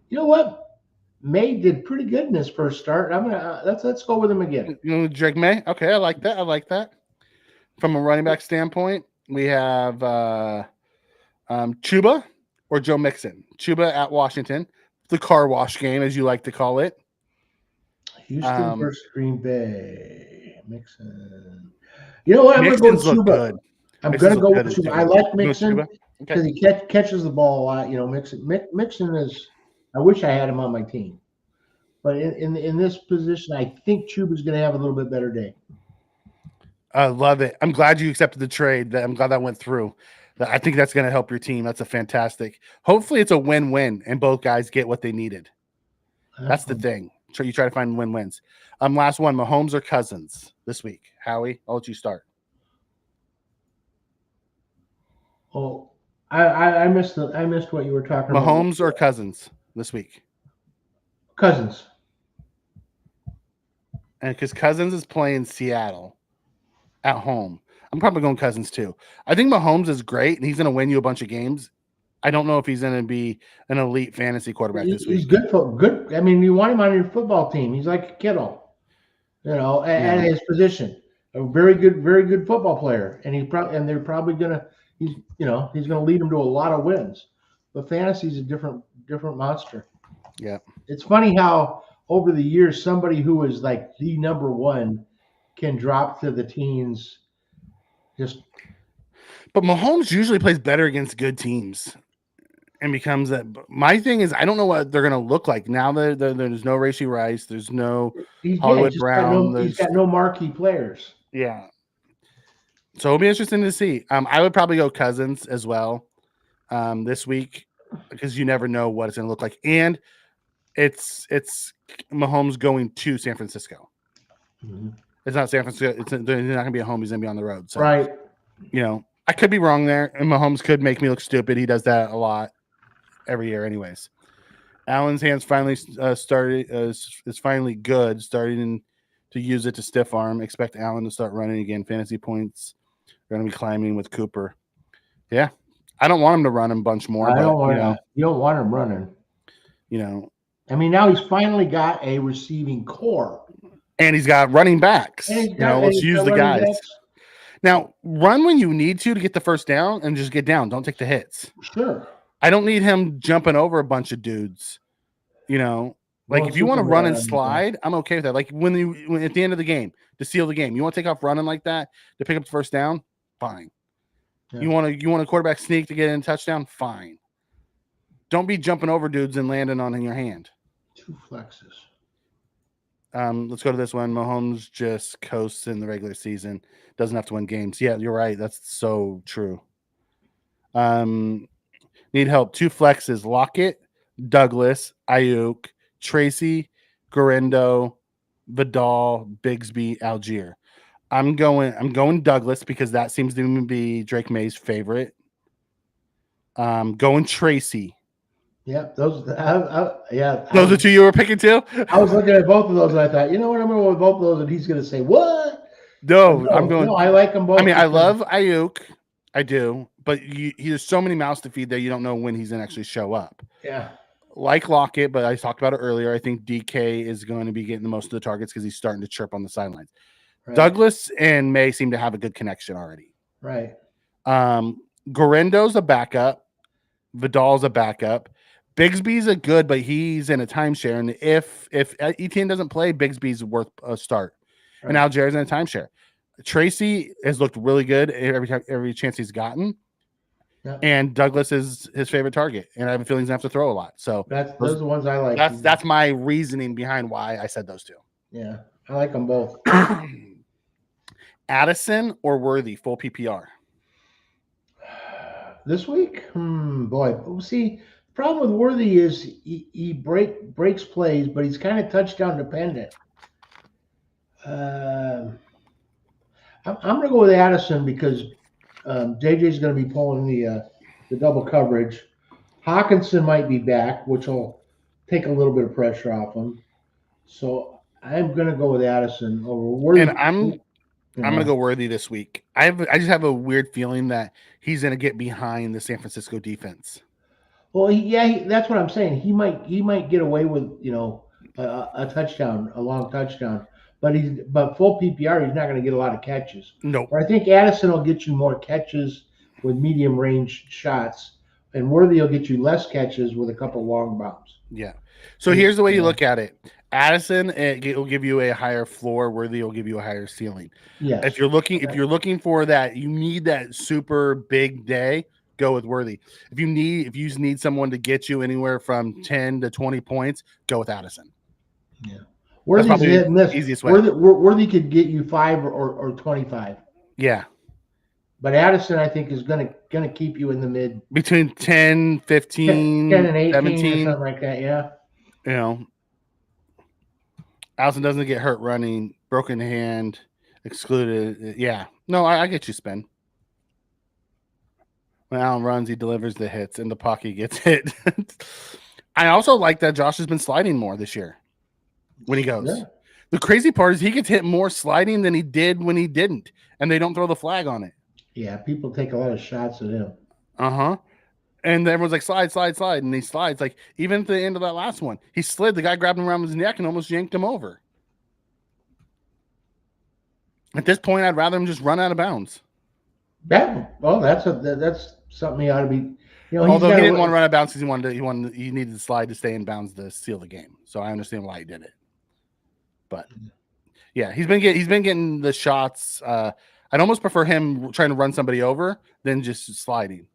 You know what? May did pretty good in his first start. I'm gonna let's go with him again. You know, Drake May. Okay, I like that. From a running back standpoint, we have Chuba or Joe Mixon? Chuba at Washington, the car wash game, as you like to call it. Houston versus Green Bay. Mixon. You know what? I'm going to go with Mixon's look Chuba. good. I'm Mixon's going to go look with good Chuba. this I week. like You go Mixon Chuba? because Okay. he catches the ball a lot. You know, Mixon is. I wish I had him on my team, but in this position, I think Chuba's going to have a little bit better day. I love it. I'm glad you accepted the trade. I'm glad that went through. I think that's going to help your team. That's a fantastic. Hopefully, it's a win-win, and both guys get what they needed. That's the thing. So you try to find win-wins. Last one: Mahomes or Cousins this week? Howie, I'll let you start. Oh, I missed what you were talking about. Mahomes or Cousins this week? Cousins. And because Cousins is playing Seattle at home, I'm probably going Cousins too. I think Mahomes is great, and he's going to win you a bunch of games. I don't know if he's going to be an elite fantasy quarterback this week. He's good. I mean, you want him on your football team. He's like a Kittle, you know, at his position. A very good football player, and they're probably gonna he's gonna lead them to a lot of wins. But fantasy's a different monster. Yeah, it's funny how over the years somebody who is like the number one can drop to the teens. But Mahomes usually plays better against good teams and becomes that. My thing is, I don't know what they're going to look like now that there's no Rashee Rice, there's no Hollywood Brown. He's got no marquee players. Yeah. So it'll be interesting to see. I would probably go Cousins as well this week because you never know what it's going to look like. And it's Mahomes going to San Francisco. Mm-hmm. It's not San Francisco. They're not going to be at home. He's going to be on the road. So, right. I could be wrong there, and Mahomes could make me look stupid. He does that a lot every year, anyways. Allen's hands finally started is finally good, starting to use it to stiff arm. Expect Allen to start running again. Fantasy points are going to be climbing with Cooper. Yeah, I don't want him to run a bunch more. You don't want him running. I mean, now he's finally got a receiving core, and he's got running backs. Let's use the guys. Now, run when you need to get the first down and just get down. Don't take the hits. Sure. I don't need him jumping over a bunch of dudes. If you want to run and slide, I'm okay with that. Like when at the end of the game to seal the game, you want to take off running like that to pick up the first down, fine. Yeah. You want a quarterback sneak to get in a touchdown, fine. Don't be jumping over dudes and landing on in your hand. 2 flexes. Let's go to this one. Mahomes just coasts in the regular season. Doesn't have to win games. Yeah, you're right. That's so true. Need help. 2 flexes. Lockett, Douglas, Ayuk, Tracy, Garendo, Vidal, Bigsby, Algier. I'm going Douglas because that seems to be Drake May's favorite. Going Tracy. Yeah, those. Those are 2 you were picking too. I was looking at both of those and I thought, you know what, I'm going to go with both of those, and he's going to say what? No, I'm going. No, I like them both. I mean, I love Ayuk. I do, but there's so many mouths to feed there. You don't know when he's going to actually show up. Yeah. Like Lockett, but I talked about it earlier. I think DK is going to be getting the most of the targets because he's starting to chirp on the sidelines. Right. Douglas and May seem to have a good connection already. Right. Garendo's a backup. Vidal's a backup. Bigsby's a good, but he's in a timeshare. And if Etienne doesn't play, Bigsby's worth a start. Right. And Algier's in a timeshare. Tracy has looked really good every chance he's gotten. Yeah. And Douglas is his favorite target. And I have a feeling he's going to have to throw a lot. So those are the ones I like. That's my reasoning behind why I said those 2. Yeah, I like them both. Addison or Worthy, full PPR? This week? Boy. See, the problem with Worthy is he breaks plays, but he's kind of touchdown dependent. I'm going to go with Addison because JJ's going to be pulling the double coverage. Hawkinson might be back, which will take a little bit of pressure off him. So I'm going to go with Addison over Worthy. And I'm going to go Worthy this week. I just have a weird feeling that he's going to get behind the San Francisco defense. Well, that's what I'm saying. He might get away with a touchdown, a long touchdown. But full PPR, he's not going to get a lot of catches. No. Nope. I think Addison will get you more catches with medium range shots, and Worthy will get you less catches with a couple long bombs. Yeah. So here's the way you look at it. Addison, it will give you a higher floor. Worthy will give you a higher ceiling. Yes. If you're looking for that, you need that super big day, go with Worthy. If you need someone to get you anywhere from 10 to 20 points, go with Addison. Yeah. Worthy's probably hit and miss. easiest way. Worthy could get you 5 or 25. Yeah. But Addison, I think, is gonna keep you in the mid between 10, 15, 10 and 18 17. or something like that. Yeah. You know, Allison doesn't get hurt running, broken hand, excluded. Yeah. No, I get you, Spin. When Allen runs, he delivers the hits. In the pocket, he gets hit. I also like that Josh has been sliding more this year when he goes. Yeah. The crazy part is he gets hit more sliding than he did when he didn't, and they don't throw the flag on it. Yeah, people take a lot of shots at him. Uh-huh. And everyone's like, slide, slide, slide. And he slides. Like, even at the end of that last one, he slid. The guy grabbed him around his neck and almost yanked him over. At this point, I'd rather him just run out of bounds. That's something he ought to be. You know, although he didn't want to run out of bounds because he needed to slide to stay in bounds to seal the game. So I understand why he did it. But yeah, he's been getting the shots. I'd almost prefer him trying to run somebody over than just sliding.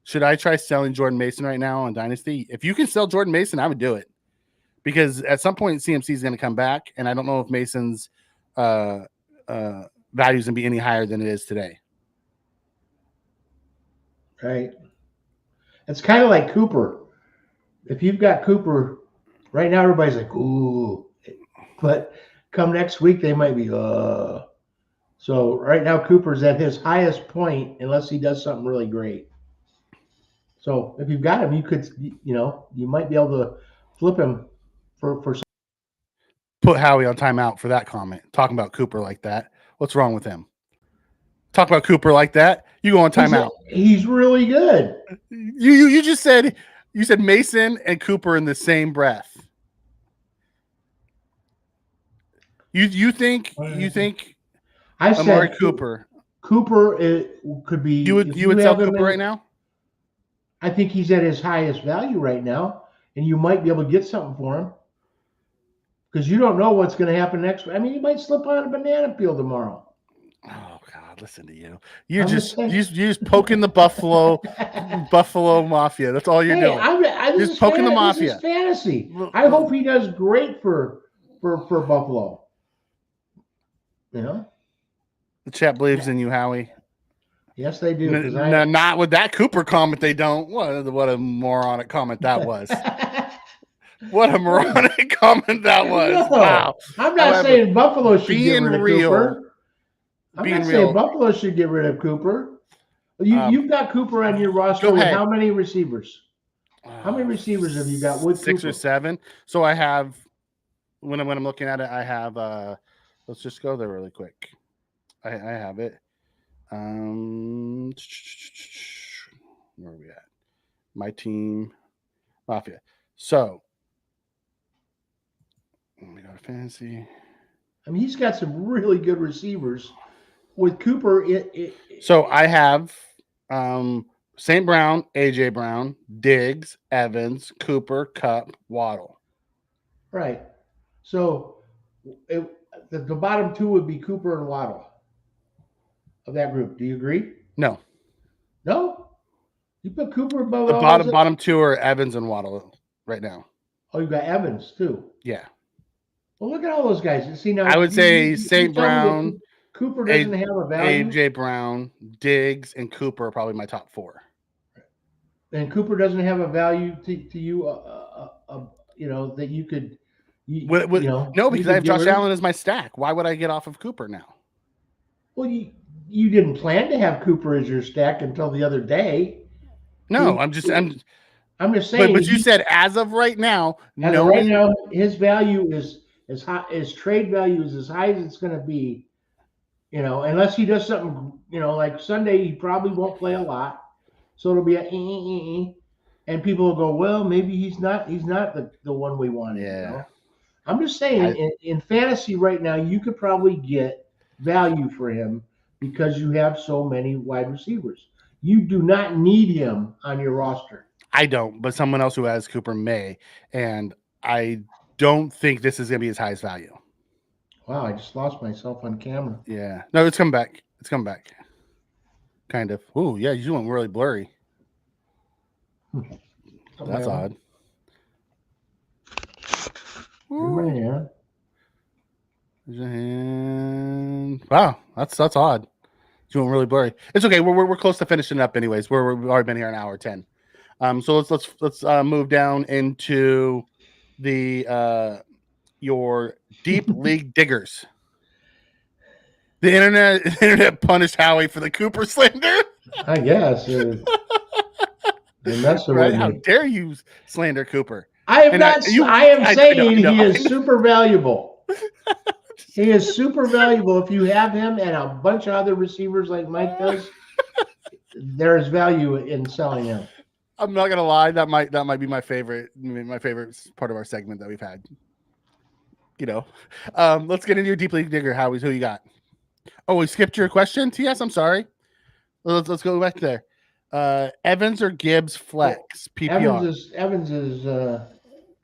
Should I try selling Jordan Mason right now on Dynasty? If you can sell Jordan Mason, I would do it. Because at some point, CMC is going to come back, and I don't know if Mason's value is going to be any higher than it is today. Right. It's kind of like Cooper. If you've got Cooper, right now everybody's like, ooh. But come next week, they might be, So right now, Cooper's at his highest point unless he does something really great. So if you've got him, you could, you might be able to flip him for. Put Howie on timeout for that comment. Talking about Cooper like that. What's wrong with him? Talk about Cooper like that. You go on timeout. He's really good. You just said Mason and Cooper in the same breath. You think I Amari said Cooper. Cooper could be. You would sell Cooper right now? I think he's at his highest value right now, and you might be able to get something for him because you don't know what's going to happen next. I mean, he might slip on a banana peel tomorrow. Oh God, listen to you. You're just poking the Buffalo Mafia. That's all you're doing. You're just poking the Mafia. This is fantasy. I hope he does great for Buffalo. You know, the chat believes in you, Howie. Yes, they do. Not with that Cooper comment. They don't. What a moronic comment that was. What a moronic comment that was. No, wow. I'm not saying Buffalo should get rid of Cooper. I'm not saying Buffalo should get rid of Cooper. You've got Cooper on your roster with how many receivers? How many receivers have you got with 6 Cooper? or 7. So I have, when I'm looking at it, I have, let's just go there really quick. I have it. Where are we at? My team, Mafia. So, we got a fantasy. I mean, he's got some really good receivers. With Cooper, so I have St. Brown, AJ Brown, Diggs, Evans, Cooper, Kupp, Waddle. Right. So the bottom 2 would be Cooper and Waddle of that group. Do you agree? No. No? You put Cooper above the bottom 2 are Evans and Waddle right now. Oh, you got Evans too. Yeah. Well, look at all those guys. See now, I would say St. Brown. Cooper doesn't have a value. AJ Brown, Diggs, and Cooper are probably my top 4. And Cooper doesn't have a value to you, that you could. No, because I have Josh Allen as my stack. Why would I get off of Cooper now? Well, you didn't plan to have Cooper as your stack until the other day. No, I'm just saying. But you said as of right now, right now his value is as high. His trade value is as high as it's going to be. Unless he does something, like Sunday, he probably won't play a lot, so it'll be and people will go, well, maybe he's not the one we wanted. Yeah. I'm just saying, in fantasy right now, you could probably get value for him because you have so many wide receivers. You do not need him on your roster. I don't, but someone else who has Cooper may, and I don't think this is going to be his highest value. Wow, I just lost myself on camera. Yeah, no, it's come back. It's come back. Kind of. Ooh, yeah, you went really blurry. That's odd. Man. Wow, that's odd. You went really blurry. It's okay. We're close to finishing up, anyways. We've already been here an hour 10. So let's move down into the your deep league diggers. The internet punished Howie for the Cooper slander. I guess. They're messing Right? with How me. dare you slander Cooper? I am not. I am saying I know. he is super valuable. He is super valuable. If you have him and a bunch of other receivers like Mike does, there is value in selling him. I'm not gonna lie. That might be my favorite part of our segment that we've had. You know, let's get into your deep league digger. Howie, who you got? Oh, we skipped your question. TS, I'm sorry. Let's go back there. Evans or Gibbs flex PPR. Evans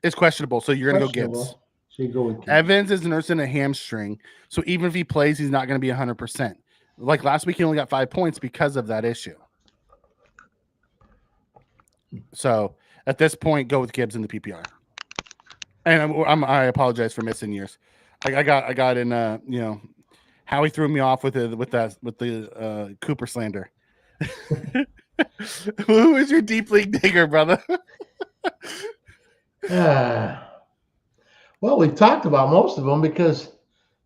is questionable, so you're gonna go Gibbs. So you go with Gibbs. Evans is nursing a hamstring, so even if he plays, he's not going to be 100%. Like last week, he only got 5 points because of that issue. So at this point, go with Gibbs in the PPR. And I apologize for missing yours. I got in Howie threw me off with the Cooper slander. Who is your deep league digger, brother? Well, we've talked about most of them because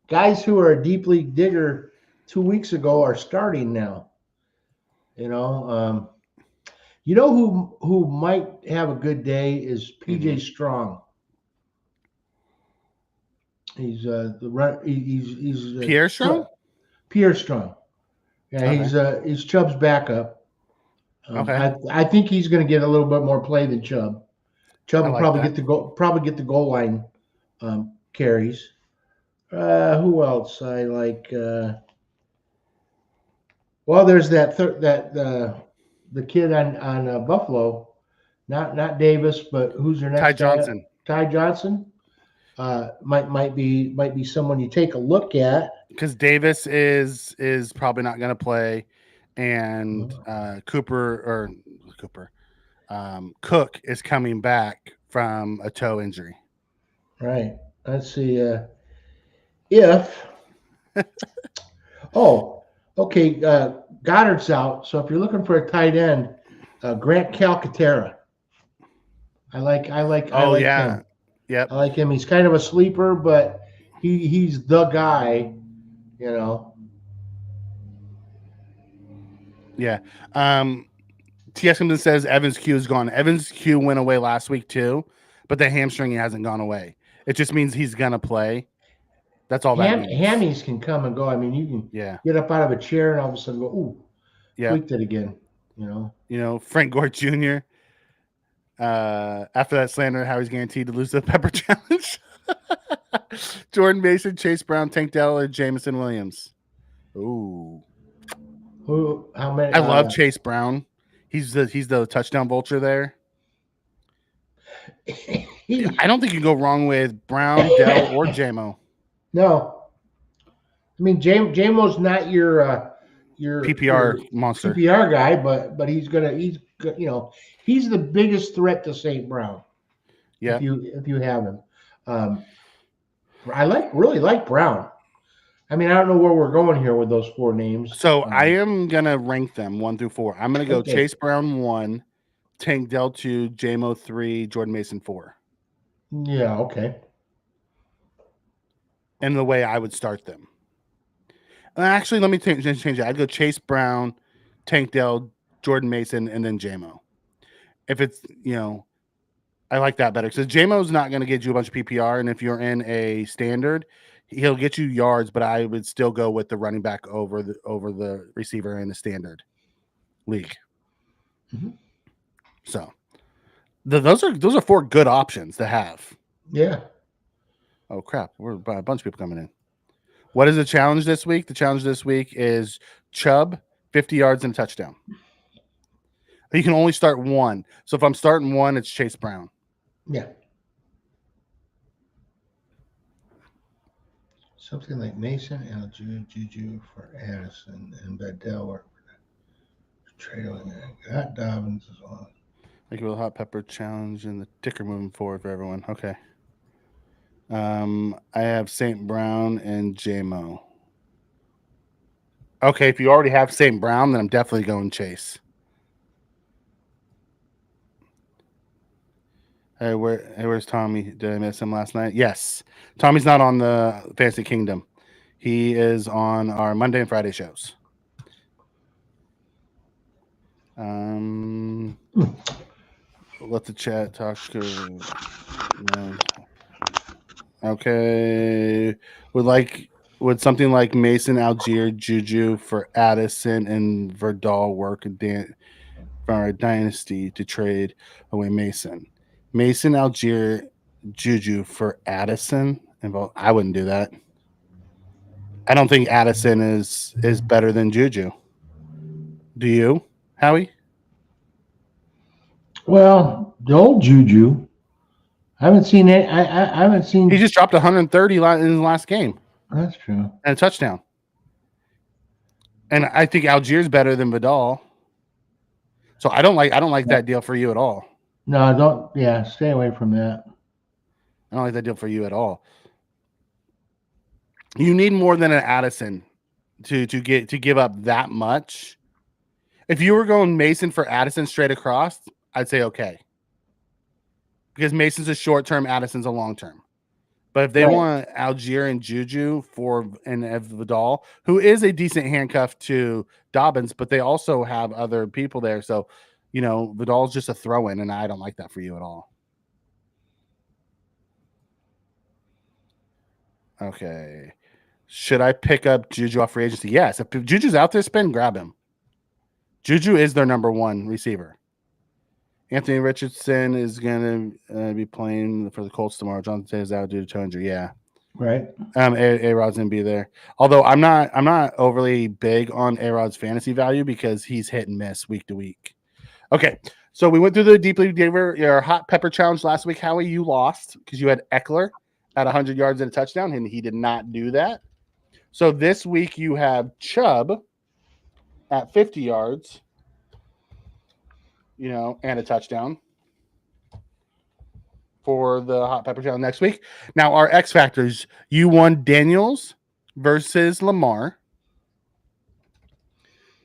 guys who are a deep league digger 2 weeks ago are starting now. Who might have a good day is PJ Strong. He's he's Pierre Strong. Pierre Strong. Yeah, okay. He's Chubb's backup. Okay. I think he's going to get a little bit more play than Chubb. Chubb will probably get the goal line carries. Who else I like? Well, there's the kid on Buffalo, not Davis, but who's their next Ty Johnson. Ty Johnson might be someone you take a look at because Davis is probably not going to play, and Cook is coming back from a toe injury. Right. Let's see. If okay, Goddard's out. So if you're looking for a tight end, Grant Calcaterra. I like him. Yep. I like him. He's kind of a sleeper, but he's the guy. Yeah. T.S. Simpson says Evans Q is gone. Evans Q went away last week too, but the hamstring hasn't gone away. It just means he's gonna play. That's all that means. Hammies can come and go. I mean, you can get up out of a chair and all of a sudden go, ooh, tweaked it again. Frank Gore Jr. After that slander, how he's guaranteed to lose the Pepper Challenge. Jordan Mason, Chase Brown, Tank Dell, or Jameson Williams. Ooh. How many? I love Chase Brown. He's the touchdown vulture there. I don't think you can go wrong with Brown, Dell, or JMO. No. I mean, JMO's not your PPR monster. PPR guy, but he's the biggest threat to St. Brown. Yeah. If you have him. I really like Brown. I mean, I don't know where we're going here with those 4 names. So I am gonna rank them 1 through 4. I'm gonna go Chase Brown 1, Tank Dell 2, JMO 3, Jordan Mason 4. Yeah, okay. And the way I would start them. Actually, let me change it. I'd go Chase Brown, Tank Dell, Jordan Mason, and then JMO. If it's, I like that better because JMO's not going to get you a bunch of PPR, and if you're in a standard, he'll get you yards, but I would still go with the running back over the receiver in the standard league. Mm-hmm. So those are 4 good options to have. Yeah. Oh crap! We're a bunch of people coming in. What is the challenge this week? The challenge this week is Chubb 50 yards and a touchdown. You can only start one. So if I'm starting one, it's Chase Brown. Yeah. Something like Mason, Algier, Juju for Addison, and Bedell or trailing. Got Dobbins as well. Thank you for the hot pepper challenge and the ticker moving forward for everyone. Okay. I have St. Brown and JMO. Okay, if you already have St. Brown, then I'm definitely going Chase. Hey, where's Tommy? Did I miss him last night? Yes. Tommy's not on the Fantasy Kingdom. He is on our Monday and Friday shows. Let the chat talk. Okay. Would something like Mason, Algier, Juju for Addison and Verdal work for our dynasty to trade away Mason? Mason, Algier, Juju for Addison? I wouldn't do that. I don't think Addison is better than Juju. Do you, Howie? Well, the old Juju. I haven't seen it. I haven't seen. He just dropped 130 in his last game. That's true. And a touchdown. And I think Algier's better than Vidal. So I don't like that deal for you at all. No, I don't. Yeah, stay away from that. I don't like that deal for you at all. You need more than an Addison to give up that much. If you were going Mason for Addison straight across, I'd say okay. Because Mason's a short term, Addison's a long term. But if they want Algier and Juju and Vidal, who is a decent handcuff to Dobbins, but they also have other people there. So, Vidal's just a throw in, and I don't like that for you at all. Okay. Should I pick up Juju off free agency? Yes. If Juju's out there, grab him. Juju is their number one receiver. Anthony Richardson is going to be playing for the Colts tomorrow. Jonathan Taylor is out due to toe injury. Yeah. Right. A-Rod's going to be there. Although I'm not overly big on A-Rod's fantasy value because he's hit and miss week to week. Okay. So we went through the Deeply your hot pepper challenge last week. Howie, you lost because you had Eckler at 100 yards and a touchdown, and he did not do that. So this week you have Chubb at 50 yards, and a touchdown for the hot pepper challenge next week. Now, our X factors, you won Daniels versus Lamar.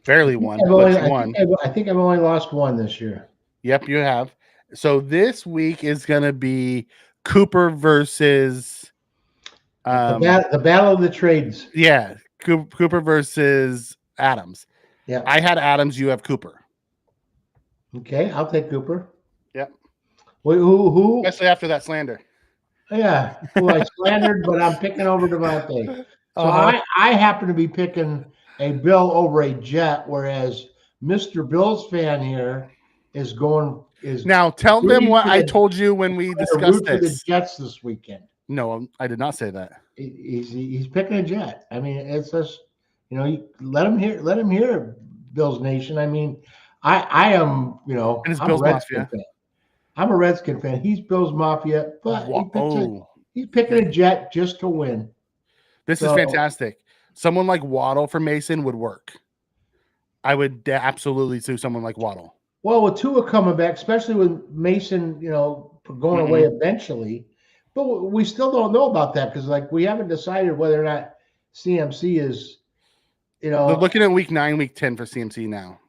Barely won, but you won. I think I've only lost one this year. Yep, you have. So this week is going to be Cooper versus the battle of the trades. Yeah, Cooper versus Adams. Yeah, I had Adams. You have Cooper. Okay, I'll take Cooper. Yep. Wait, who? Especially after that slander. Yeah, who I slandered, but I'm picking over Devontae. So I happen to be picking a Bill over a Jet, whereas Mr. Bills fan here is now tell them what I told you when we discussed this. The Jets this weekend. No, I did not say that. He's picking a Jet. I mean, it's just let him hear Bills Nation. I mean, I am and it's Bills Mafia. Fan. I'm a Redskin fan. He's Bills Mafia, but he's picking a Jet just to win. This is fantastic. Someone like Waddle for Mason would work. I would absolutely do someone like Waddle. Well, with Tua coming back, especially with Mason, going away eventually, but we still don't know about that because, we haven't decided whether or not CMC is, They're looking at week 9, week 10 for CMC now.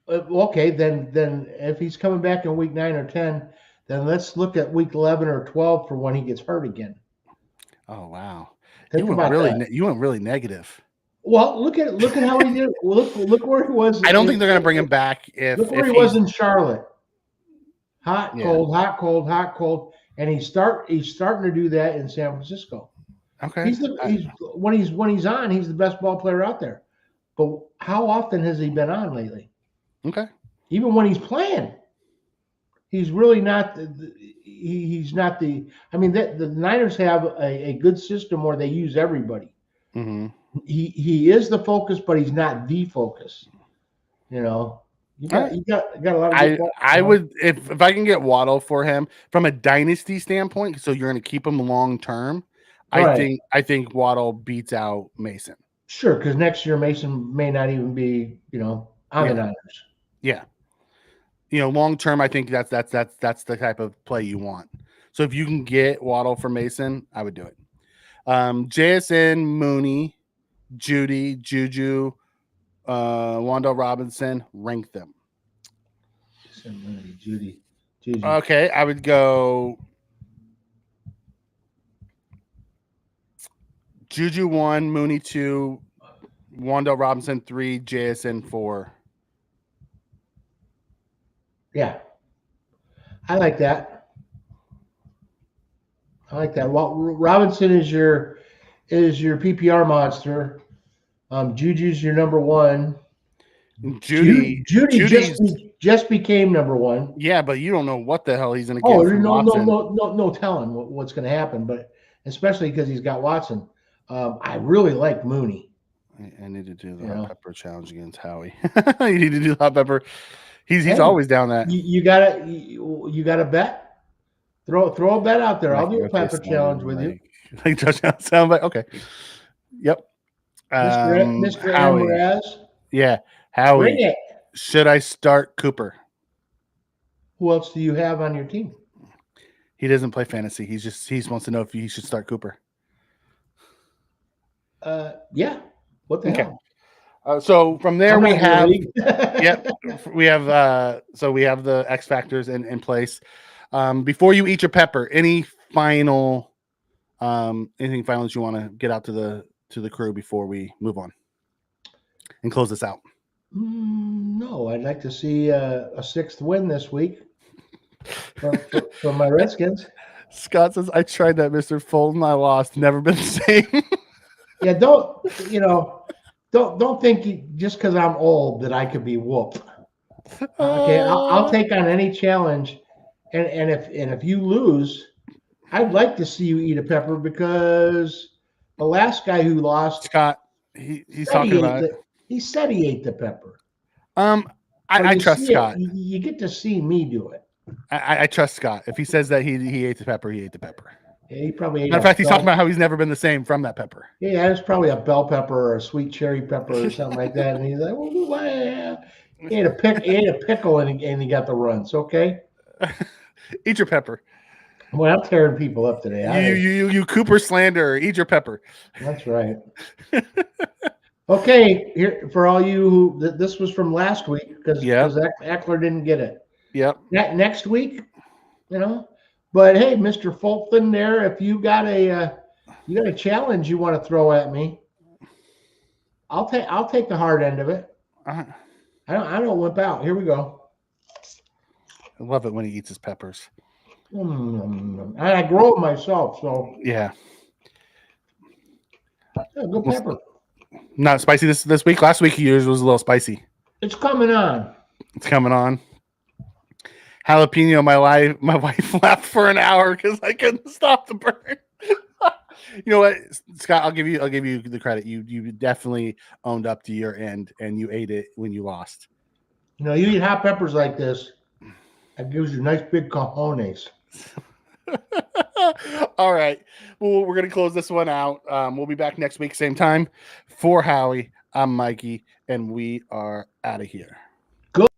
Okay, then if he's coming back in week 9 or 10, then let's look at week 11 or 12 for when he gets hurt again. Oh wow, you went really negative. Well, look at how he did. Look where he was. I don't think they're going to bring him back. Look where he was in Charlotte. Hot, cold, hot, cold, hot, cold, and he's starting to do that in San Francisco. Okay, when he's on, he's the best ball player out there. But how often has he been on lately? Okay, even when he's playing, he's really not. He's not the. I mean, the Niners have a good system where they use everybody. Mm-hmm. He is the focus, but he's not the focus. You got a lot of good players, I you know? would if I can get Waddle for him from a dynasty standpoint, so you're going to keep him long term. Right. I think Waddle beats out Mason. Sure, because next year Mason may not even be, on the Yeah. Niners. Yeah. Long term, I think that's the type of play you want. So if you can get Waddle for Mason, I would do it. JSN, Mooney, Judy, Juju, Wandale Robinson, rank them. Judy. Okay, I would go Juju 1, Mooney 2, Wandale Robinson 3, JSN 4. Yeah. I like that. Well, Robinson is your PPR monster. Juju's your number one. Judy just became number one. Yeah, but you don't know what the hell he's going to Oh, get from Watson. no telling what's going to happen, but especially because he's got Watson. I really like Mooney. I need to do the hot pepper challenge against Howie. You need to do the hot pepper. He's always down that. You gotta bet. Throw a bet out there. I'll do a pepper challenge with you. Like touchdown sound bite. Okay. Yep. Mr. Amraz. Yeah. Howie. Bring it. Should I start Cooper? Who else do you have on your team? He doesn't play fantasy. He just wants to know if he should start Cooper. Yeah. What the hell? So from there we have we have the X factors in place. Before you eat your pepper, anything final that you want to get out to the crew before we move on and close this out? No, I'd like to see a sixth win this week from my Redskins. Scott says, I tried that, Mr. Fulton. I lost. Never been the same. Yeah, don't think just because I'm old that I could be whooped. Okay, I'll take on any challenge, and if you lose, I'd like to see you eat a pepper because the last guy who lost, Scott, he's talking about it. He said he ate the pepper. I trust Scott. You get to see me do it. I trust Scott. If he says that he ate the pepper, he ate the pepper. Yeah, he probably ate. Matter of fact, he's talking about how he's never been the same from that pepper. Yeah, it's probably a bell pepper or a sweet cherry pepper or something like that. And he's like, well, he ate a pickle and he got the runs. Okay. Eat your pepper. Well, I'm tearing people up today. You Cooper slanderer. Eat your pepper. That's right. Okay, here for all you who this was from last week because Eckler didn't get it. Yep. Next week, But hey, Mr. Fulton, there, if you got a challenge you want to throw at me, I'll take the hard end of it. I don't whip out. Here we go. I love it when he eats his peppers. And I grow them myself, so yeah. Good pepper. Not spicy this week. Last week yours was a little spicy. It's coming on. It's coming on. Jalapeno, my wife laughed for an hour because I couldn't stop the burn. You know what, Scott? I'll give you the credit. You definitely owned up to your end, and you ate it when you lost. You eat hot peppers like this, it gives you nice big cojones. All right. Well, we're gonna close this one out. We'll be back next week, same time. For Howie, I'm Mikey, and we are out of here. Good.